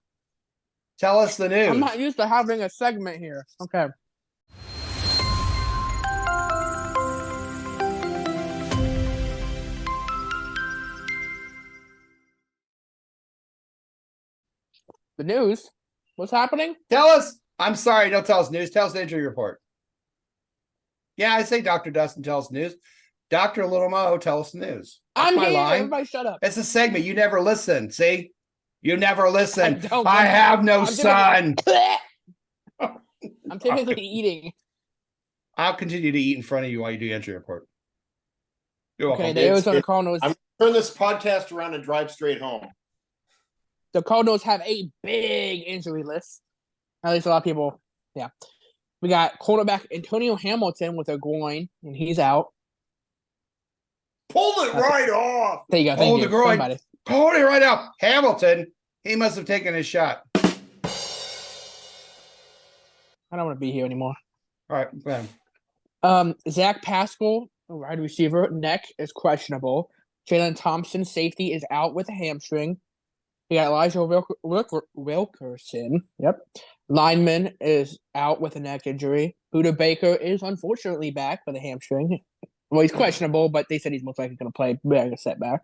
Tell us the news. I'm not used to having a segment here. Okay. The news? What's happening? Tell us. I'm sorry, don't tell us news. Tell us the injury report. Yeah, I say Dr. Dustin, tell us news. Dr. Little Mo, tell us the news. That's I'm my here. line. Everybody shut up. It's a segment. You never listen. See? You never listen. I don't I listen. have no I'm son. I'm typically eating. I'll continue to eat in front of you while you do the injury report. You're welcome. Okay, the Arizona Cardinals. I'm turn this podcast around and drive straight home. The Cardinals have a big injury list. At least a lot of people. Yeah. We got quarterback Antonio Hamilton with a groin, and he's out. Pull it right off. There you go. Thank Pull you. the groin. Somebody. Pull it right off. Hamilton, he must have taken his shot. I don't want to be here anymore. All right, go ahead. Zach Pascal, wide receiver, neck is questionable. Jalen Thompson, safety, is out with a hamstring. We got Elijah Wilkerson. Yep. Lineman is out with a neck injury. Buda Baker is unfortunately back with a hamstring. Well, he's questionable, but they said he's most likely going to play. We had a setback.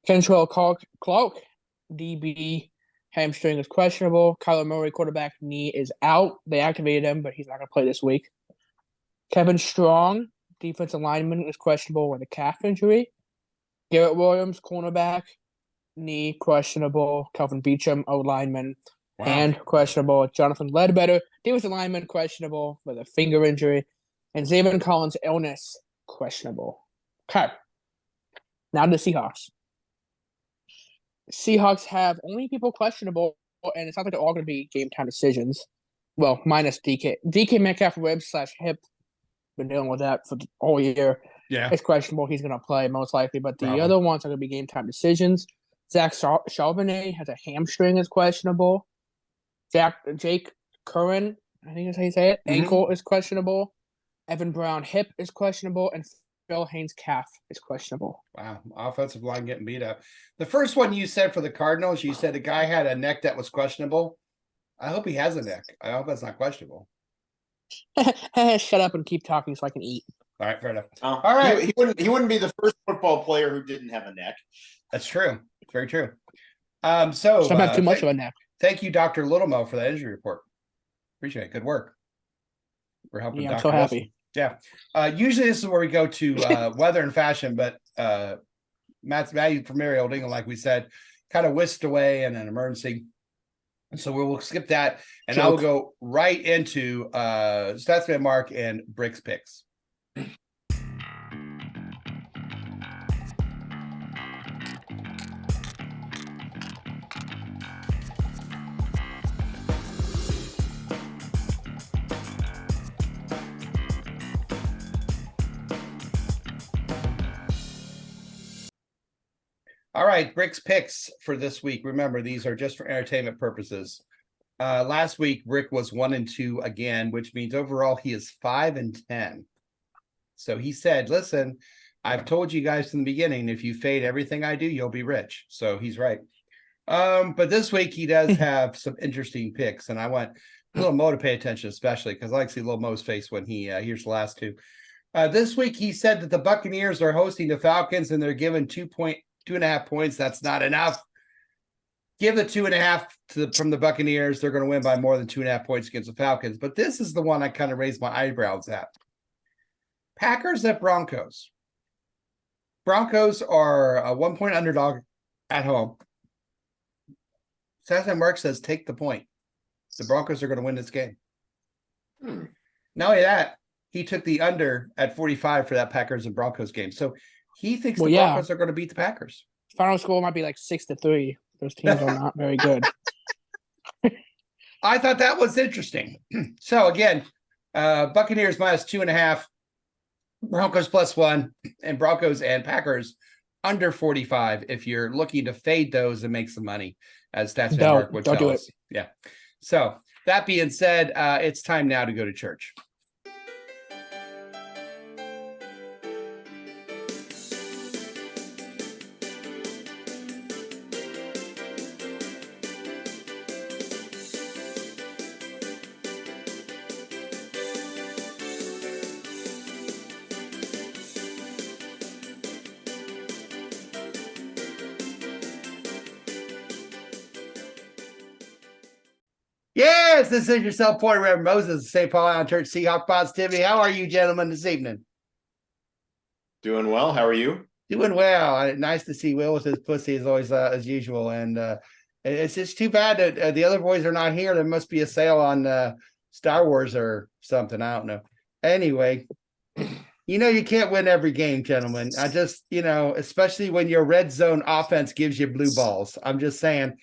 Kentrell Clark, DB, hamstring is questionable. Kyler Murray, quarterback, knee is out. They activated him, but he's not going to play this week. Kevin Strong, defensive lineman, is questionable with a calf injury. Garrett Williams, cornerback, knee questionable. Kelvin Beachum, O-lineman, hand questionable. Jonathan Ledbetter, defensive lineman, questionable with a finger injury. And Xavier Collins, illness, questionable. Okay. Now the Seahawks. Seahawks have only people questionable, and it's not like they're all going to be game-time decisions. Well, minus DK. DK Metcalf ribs / hip. Been dealing with that for all year. Yeah. It's questionable. He's going to play most likely, but the other ones are going to be game-time decisions. Zach Charbonnet has a hamstring is questionable. Jake Curran, I think that's how you say it, ankle is questionable. Evan Brown hip is questionable, and Phil Haynes calf is questionable. Wow, offensive line getting beat up. The first one you said for the Cardinals, you said the guy had a neck that was questionable. I hope he has a neck. I hope that's not questionable. Shut up and keep talking so I can eat. All right, fair enough. All right. He wouldn't be the first football player who didn't have a neck. That's true. Very true. Some have too much of a neck. Thank you, Dr. Littlemo, for that injury report. Appreciate it. Good work. We're helping Yeah, Dr. I'm so happy. Wilson. Yeah. Usually this is where we go to weather and fashion, but Matt's value from Mary Old England, like we said, kind of whisked away in an emergency. So we'll skip that, and I will go right into Statsman Mark and Bricks Picks. All right, Brick's picks for this week. Remember, these are just for entertainment purposes. Last week, Brick was 1-2 again, which means overall he is 5-10. So he said, listen, I've told you guys from the beginning, if you fade everything I do, you'll be rich. So he's right. But this week he does have some interesting picks, and I want Little Mo to pay attention, especially because I like to see Little Mo's face when he hears the last two. This week he said that the Buccaneers are hosting the Falcons and they're given 2.5 points. That's not enough. Give the 2.5 from the Buccaneers. They're going to win by more than 2.5 points against the Falcons. But this is the one I kind of raised my eyebrows at. Packers at Broncos. Broncos are a 1-point underdog at home. Saturday Mark says take the point. The Broncos are going to win this game. Not only that, he took the under at 45 for that Packers and Broncos game. So he thinks the Broncos are going to beat the Packers. Final score might be like 6-3. Those teams are not very good. I thought that was interesting. So again, Buccaneers minus 2.5, Broncos +1, and Broncos and Packers under 45. If you're looking to fade those and make some money, as Stats Mark would tell us. Yeah. So that being said, it's time now to go to church. Yes, this is your self-appointed Reverend Moses, St. Paul Island Church Seahawk Positivity. How are you, gentlemen, this evening? Doing well. How are you? Doing well. Nice to see Will with his pussy as always, as usual. And it's just too bad that the other boys are not here. There must be a sale on Star Wars or something. I don't know. Anyway, you can't win every game, gentlemen. I just, especially when your red zone offense gives you blue balls. I'm just saying.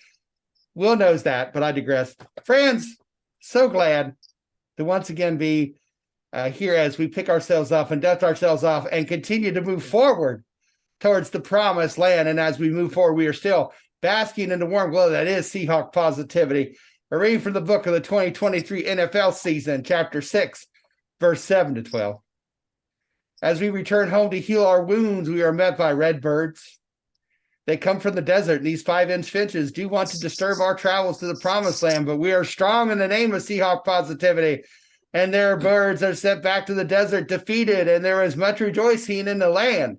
Will knows that, but I digress. Friends, so glad to once again be here as we pick ourselves up and dust ourselves off and continue to move forward towards the promised land. And as we move forward, we are still basking in the warm glow that is Seahawk positivity. We're reading from the book of the 2023 NFL season, chapter 6, verse 7-12. As we return home to heal our wounds, we are met by red birds. They come from the desert, and these 5-inch finches do want to disturb our travels to the promised land, but we are strong in the name of Seahawk positivity. And their birds are sent back to the desert defeated, and there is much rejoicing in the land.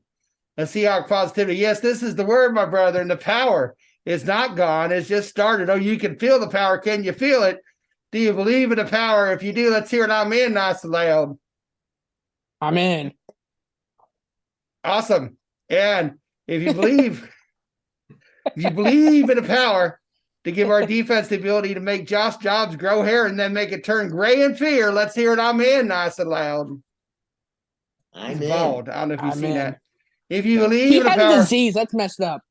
The Seahawk positivity. Yes, this is the word, my brother, and the power is not gone. It's just started. Oh, you can feel the power. Can you feel it? Do you believe in the power? If you do, let's hear it. Amen, nice and loud. Amen. Awesome. And if you believe... If you believe in the power to give our defense the ability to make Josh Jobs grow hair and then make it turn gray in fear, let's hear it. Amen, nice and loud. I'm bald. I don't know if you've seen that. If you He believe in the had power, a disease. That's messed up.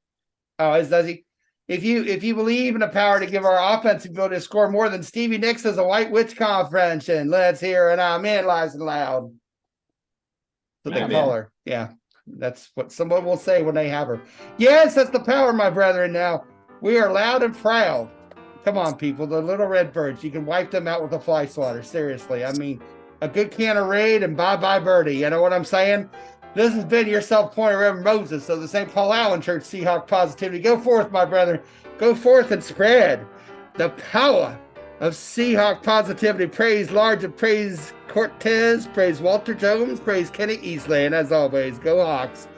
oh, does he? If you believe in the power to give our offensive ability to score more than Stevie Nicks as a white witch convention, let's hear it. Amen, nice and loud. That's what they call her. Yeah. That's what someone will say when they have her. Yes, that's the power, my brethren. Now, we are loud and proud. Come on, people. The little red birds. You can wipe them out with a fly swatter. Seriously. I mean, a good can of Raid and bye-bye birdie. You know what I'm saying? This has been your self-appointed Reverend Moses of the St. Paul Island Church Seahawk Positivity. Go forth, my brethren. Go forth and spread the power of Seahawk positivity. Praise Large and praise Cortez, praise Walter Jones, praise Kenny Easley, and as always, go Hawks.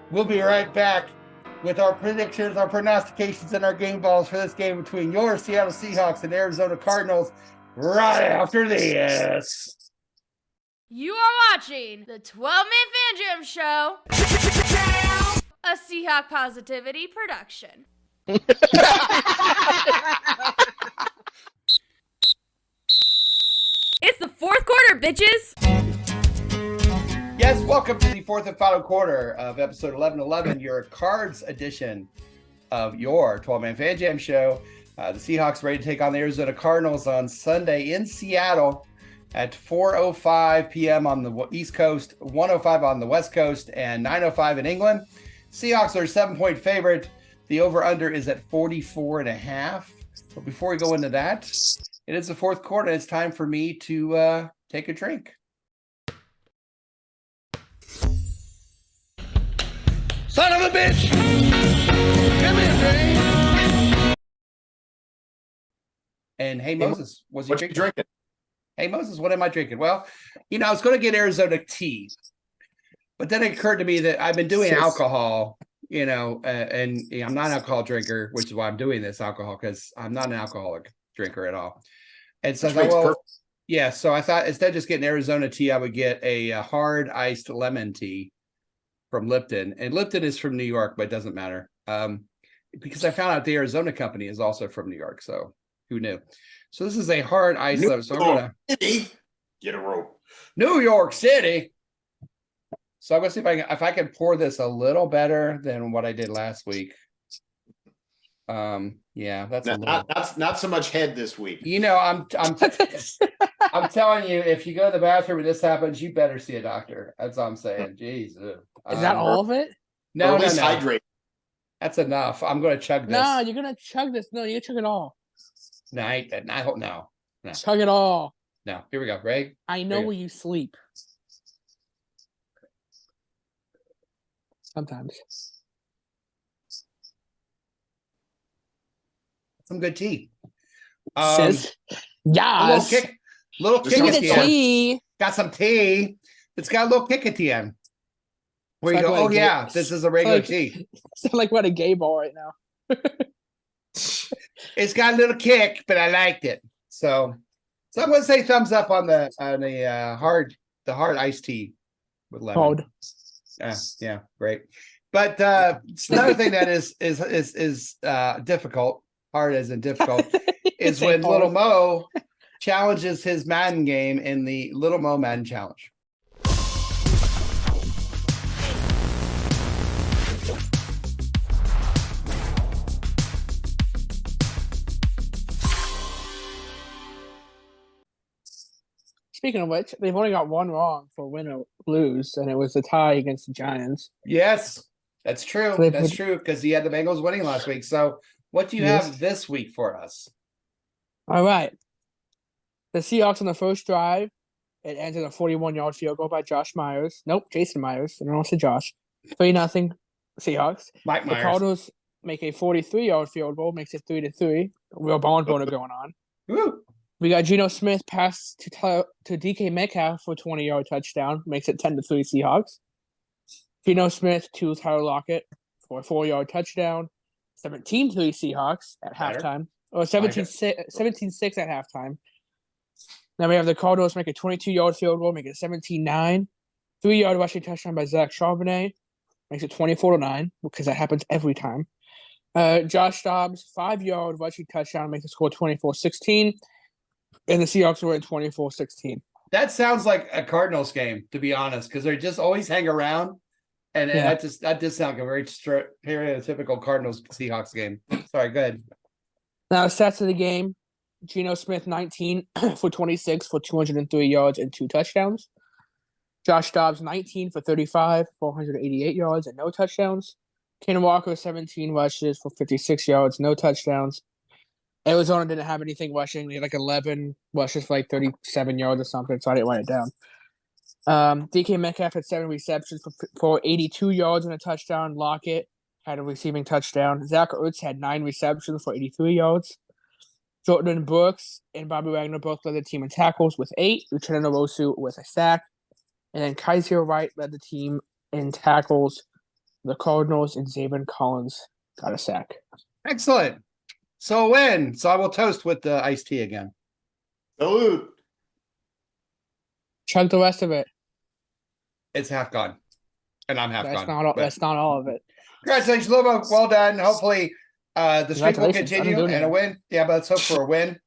We'll be right back with our predictions, our prognostications, and our game balls for this game between your Seattle Seahawks and Arizona Cardinals right after this. You are watching the 12-Man Fan Jam Show, a Seahawk Positivity production. It's the fourth quarter, bitches! Yes, welcome to the fourth and final quarter of episode 1111, your Cards edition of your 12-Man Fan Jam Show. The Seahawks ready to take on the Arizona Cardinals on Sunday in Seattle at 4:05 p.m. on the East Coast, 1:05 on the West Coast, and 9:05 in England. Seahawks are a 7-point favorite. The over-under is at 44.5. But before we go into that, it is the fourth quarter. It's time for me to take a drink. Son of a bitch! Give me a drink! And hey, Moses, was he drinking? Hey, Moses, what am I drinking? Well, I was going to get Arizona tea, but then it occurred to me that I've been doing alcohol, and I'm not an alcohol drinker, which is why I'm doing this alcohol, because I'm not an alcoholic drinker at all. And so so I thought instead of just getting Arizona tea, I would get a hard iced lemon tea from Lipton. And Lipton is from New York, but it doesn't matter. Because I found out the Arizona company is also from New York. So who knew? So this is a hard iced lemon. So I'm going to get a rope. New York City. So I'm going to see if I can pour this a little better than what I did last week. Yeah, that's not so much head this week. I'm telling you, if you go to the bathroom and this happens, you better see a doctor. That's all I'm saying. Jesus. Is that all of it? No, at least hydrate. That's enough. I'm going to chug this. No, you're going to chug this. No, you chug it all. No, I hope no. Chug it all. No, here we go, Greg. I know where you sleep. Sometimes. Some good tea. Sis? Yes. Little kick at the tea. end. Got some tea. It's got a little kick at the end. Where you go, this is a regular tea. Sound like we're at a gay bar right now. It's got a little kick, but I liked it. So I'm going to say thumbs up on the hard iced tea with lemon. Hard. Yeah, great. But another thing that is difficult, hard as in difficult, is when Little Mo challenges his Madden game in the Little Mo Madden Challenge. Speaking of which, they've only got one wrong for win or lose, and it was a tie against the Giants. Yes, that's true. So that's true, because he had the Bengals winning last week. So what do you have this week for us? All right. The Seahawks on the first drive, it ends in a 41-yard field goal by Josh Myers. Nope, Jason Myers. I don't want to say Josh. 3-0 Seahawks. Mike Myers. The Cardinals make a 43-yard field goal, makes it 3-3. Real barn burner going on. Woo. We got Geno Smith pass to DK Metcalf for a 20-yard touchdown, makes it 10-3 Seahawks. Geno Smith to Tyler Lockett for a 4-yard touchdown, 17-3 Seahawks at halftime, or 17-6 at halftime. Now we have the Cardinals make a 22-yard field goal, make it 17-9. 3-yard rushing touchdown by Zach Charbonnet, makes it 24-9, because that happens every time. Josh Dobbs, 5-yard rushing touchdown, makes the score 24-16. And the Seahawks were at 24-16. That sounds like a Cardinals game, to be honest, because they just always hang around. And that just sounds like a very stereotypical Cardinals Seahawks game. Sorry, go ahead. Now, stats of the game: Geno Smith 19 for 26 for 203 yards and 2 touchdowns. Josh Dobbs 19 for 35, 488 yards and no touchdowns. Ken Walker 17 rushes for 56 yards, no touchdowns. Arizona didn't have anything rushing. They had like 11 rushes for like 37 yards or something, so I didn't write it down. DK Metcalf had 7 receptions for 82 yards and a touchdown. Lockett had a receiving touchdown. Zach Ertz had 9 receptions for 83 yards. Jordan Brooks and Bobby Wagner both led the team in tackles with 8. Uchenna Nwosu with a sack. And then Kaiser Wright led the team in tackles. The Cardinals and Zaven Collins got a sack. Excellent. So a win. So I will toast with the iced tea again. Salute. Chug the rest of it. It's half gone. And I'm half That's gone. not all. but- That's not all of it. Congratulations, Lobo. Well done. Hopefully the streak will Congratulations. I continue didn't do and a anything. win. Yeah, but let's hope for a win.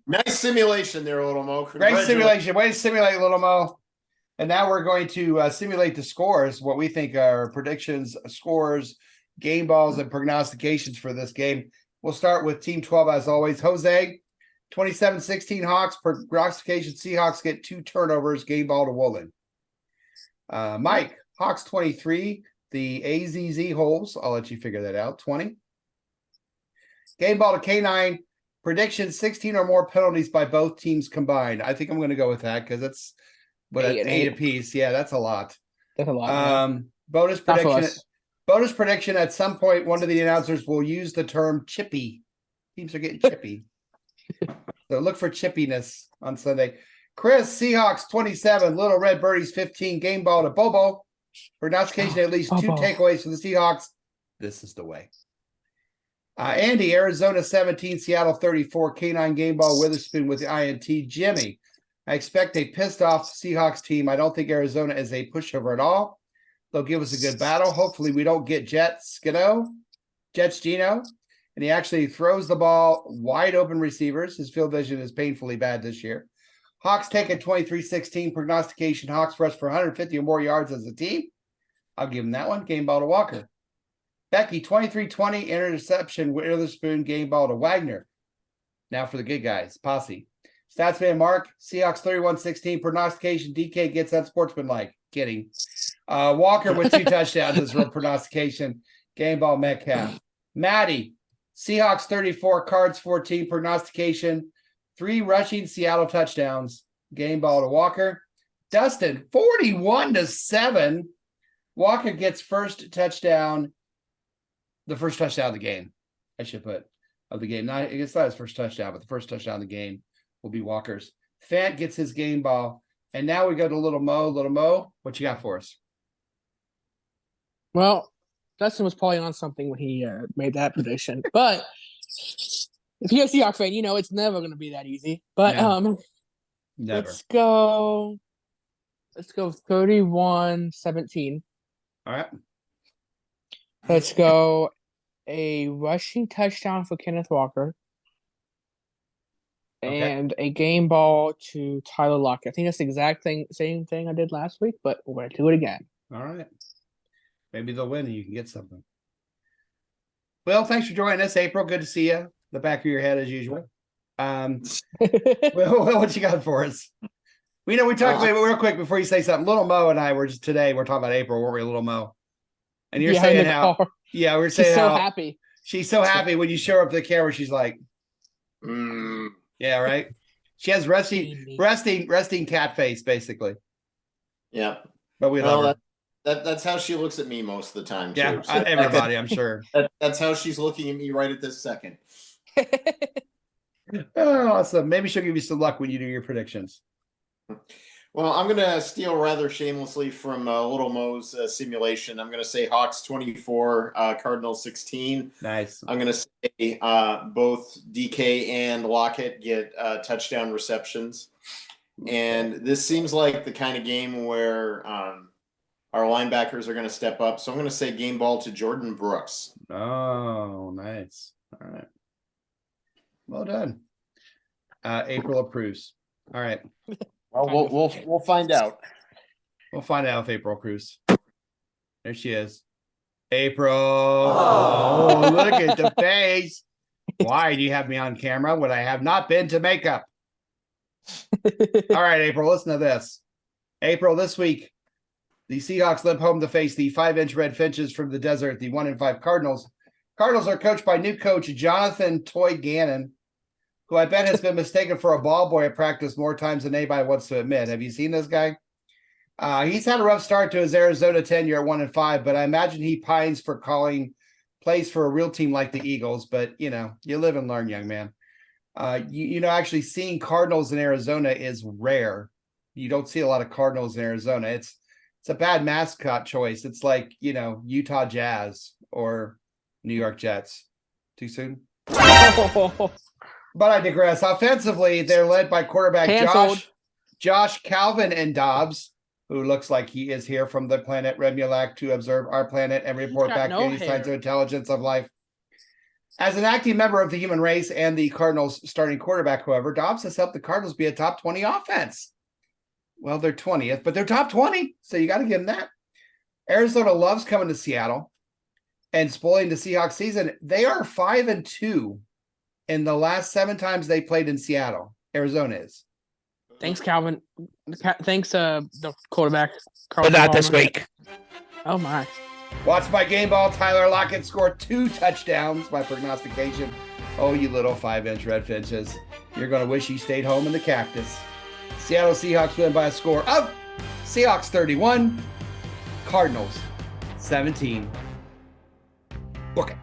Nice simulation there, Little Mo. Great Congratulations. simulation. Way to simulate, Little Mo. And now we're going to simulate the scores, what we think are predictions, scores, game balls, and prognostications for this game. We'll start with Team 12, as always. Jose, 27-16 Hawks. Prognostication, Seahawks get 2 turnovers, game ball to Woolen. Mike, Hawks 23. The AZZ holes, I'll let you figure that out, 20. Game ball to K9. Prediction, 16 or more penalties by both teams combined. I think I'm going to go with that because that's what 8 apiece. Yeah, that's a lot. That's a lot. Bonus Not for prediction. us. Bonus prediction. At some point, one of the announcers will use the term chippy. Teams are getting chippy. So look for chippiness on Sunday. Chris, Seahawks 27, Little Red Birdies 15, game ball to Bobo. Prognostication, at least 2 Bobo. takeaways for the Seahawks. This is the way. Andy, Arizona 17, Seattle 34, K9 game ball, Witherspoon with the INT. Jimmy, I expect a pissed off Seahawks team. I don't think Arizona is a pushover at all. They'll give us a good battle. Hopefully we don't get Jets Gino, and he actually throws the ball wide open receivers. His field vision is painfully bad this year. Hawks take a 23-16 prognostication. Hawks rush for 150 or more yards as a team. I'll give him that one. Game ball to Walker. Becky, 23-20 interception. Witherspoon, game ball to Wagner. Now for the good guys. Posse. Statsman Mark, Seahawks 31-16 prognostication. DK gets unsportsmanlike. Kidding. Walker with 2 touchdowns is real prognostication. Game ball Metcalf. Maddie, Seahawks 34, Cards 14 prognostication. 3 rushing Seattle touchdowns. Game ball to Walker. Dustin, 41-7. Walker gets first touchdown. The first touchdown of the game, I should put, of the game. Not, it's not his first touchdown, but the first touchdown of the game will be Walker's. Fant gets his game ball. And now we go to Little Mo. Little Mo, what you got for us? Well, Dustin was probably on something when he made that prediction. But if you're a Seahawks fan, you know it's never going to be that easy. But Never. let's go 31-17. All right. Let's go a rushing touchdown for Kenneth Walker. Okay. And a game ball to Tyler Lockett. I think that's the exact same thing I did last week, but we're going to do it again. All right. Maybe they'll win and you can get something. Well, thanks for joining us, April. Good to see you. The back of your head as usual. Well, what you got for us? We know we talked real quick before you say something. Little Mo and I were just today, we're talking about April, weren't we, Little Mo? And you're saying how, yeah, we're saying she's so how happy. She's so happy when you show her up to the camera. She's like, yeah, right. She has resting cat face, basically. Yeah, but we love her. That's how she looks at me most of the time. Too. Yeah, So everybody, I'm sure. That's how she's looking at me right at this second. Oh, awesome. Maybe she'll give you some luck when you do your predictions. Well, I'm going to steal rather shamelessly from Little Mo's simulation. I'm going to say Hawks 24, Cardinals 16. Nice. I'm going to say both DK and Lockett get touchdown receptions. And this seems like the kind of game where our linebackers are going to step up. So I'm going to say game ball to Jordan Brooks. Oh, nice. All right. Well done. April approves. All right. Well, we'll find out. We'll find out if April approves. There she is. April. Oh, look at the face. Why do you have me on camera when I have not been to makeup? All right, April, listen to this. April, this week, the Seahawks limp home to face the 5-inch red finches from the desert, the 1-5 Cardinals. Cardinals are coached by new coach Jonathan Toy Gannon, who I bet has been mistaken for a ball boy at practice more times than anybody wants to admit. Have you seen this guy? He's had a rough start to his Arizona tenure at 1-5, but I imagine he pines for calling plays for a real team like the Eagles, but you live and learn, young man. Actually seeing Cardinals in Arizona is rare. You don't see a lot of Cardinals in Arizona. It's a bad mascot choice. It's like, Utah Jazz or New York Jets. Too soon? But I digress. Offensively, they're led by quarterback Josh Calvin and Dobbs, who looks like he is here from the planet Remulac to observe our planet and report back any signs of intelligence of life. As an active member of the human race and the Cardinals starting quarterback, however, Dobbs has helped the Cardinals be a top 20 offense. Well, they're 20th, but they're top 20, so you got to give them that. Arizona loves coming to Seattle and spoiling the Seahawks season. They are 5-2 in the last 7 times they played in Seattle. Arizona is. Thanks, Calvin. Thanks, the quarterback. But not this week. Oh, my. Watch my game ball. Tyler Lockett scored 2 touchdowns. My prognostication. Oh, you little 5-inch red finches. You're going to wish you stayed home in the cactus. Seattle Seahawks win by a score of Seahawks 31, Cardinals 17. Book it.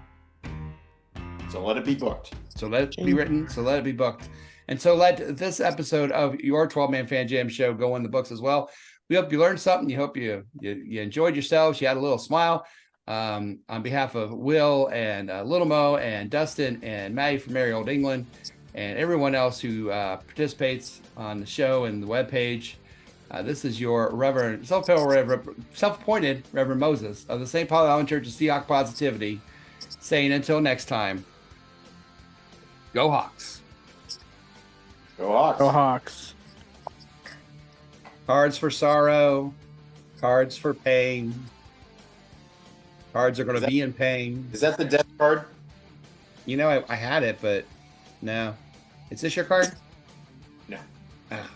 So let it be booked. So let it be written. So let it be booked. And so let this episode of your 12-Man Fan Jam show go in the books as well. We hope you learned something. You hope you enjoyed yourselves. You had a little smile. On behalf of Will and Little Mo and Dustin and Maddie from Merry Old England and everyone else who participates on the show and the webpage, this is your self-appointed Reverend Moses of the St. Paul Island Church of Seahawk Positivity, saying until next time, go Hawks. Go Hawks. Go Hawks. Cards for sorrow, cards for pain. Cards are going to be in pain. Is that the death card? I had it, but no. Is this your card? No. Ah.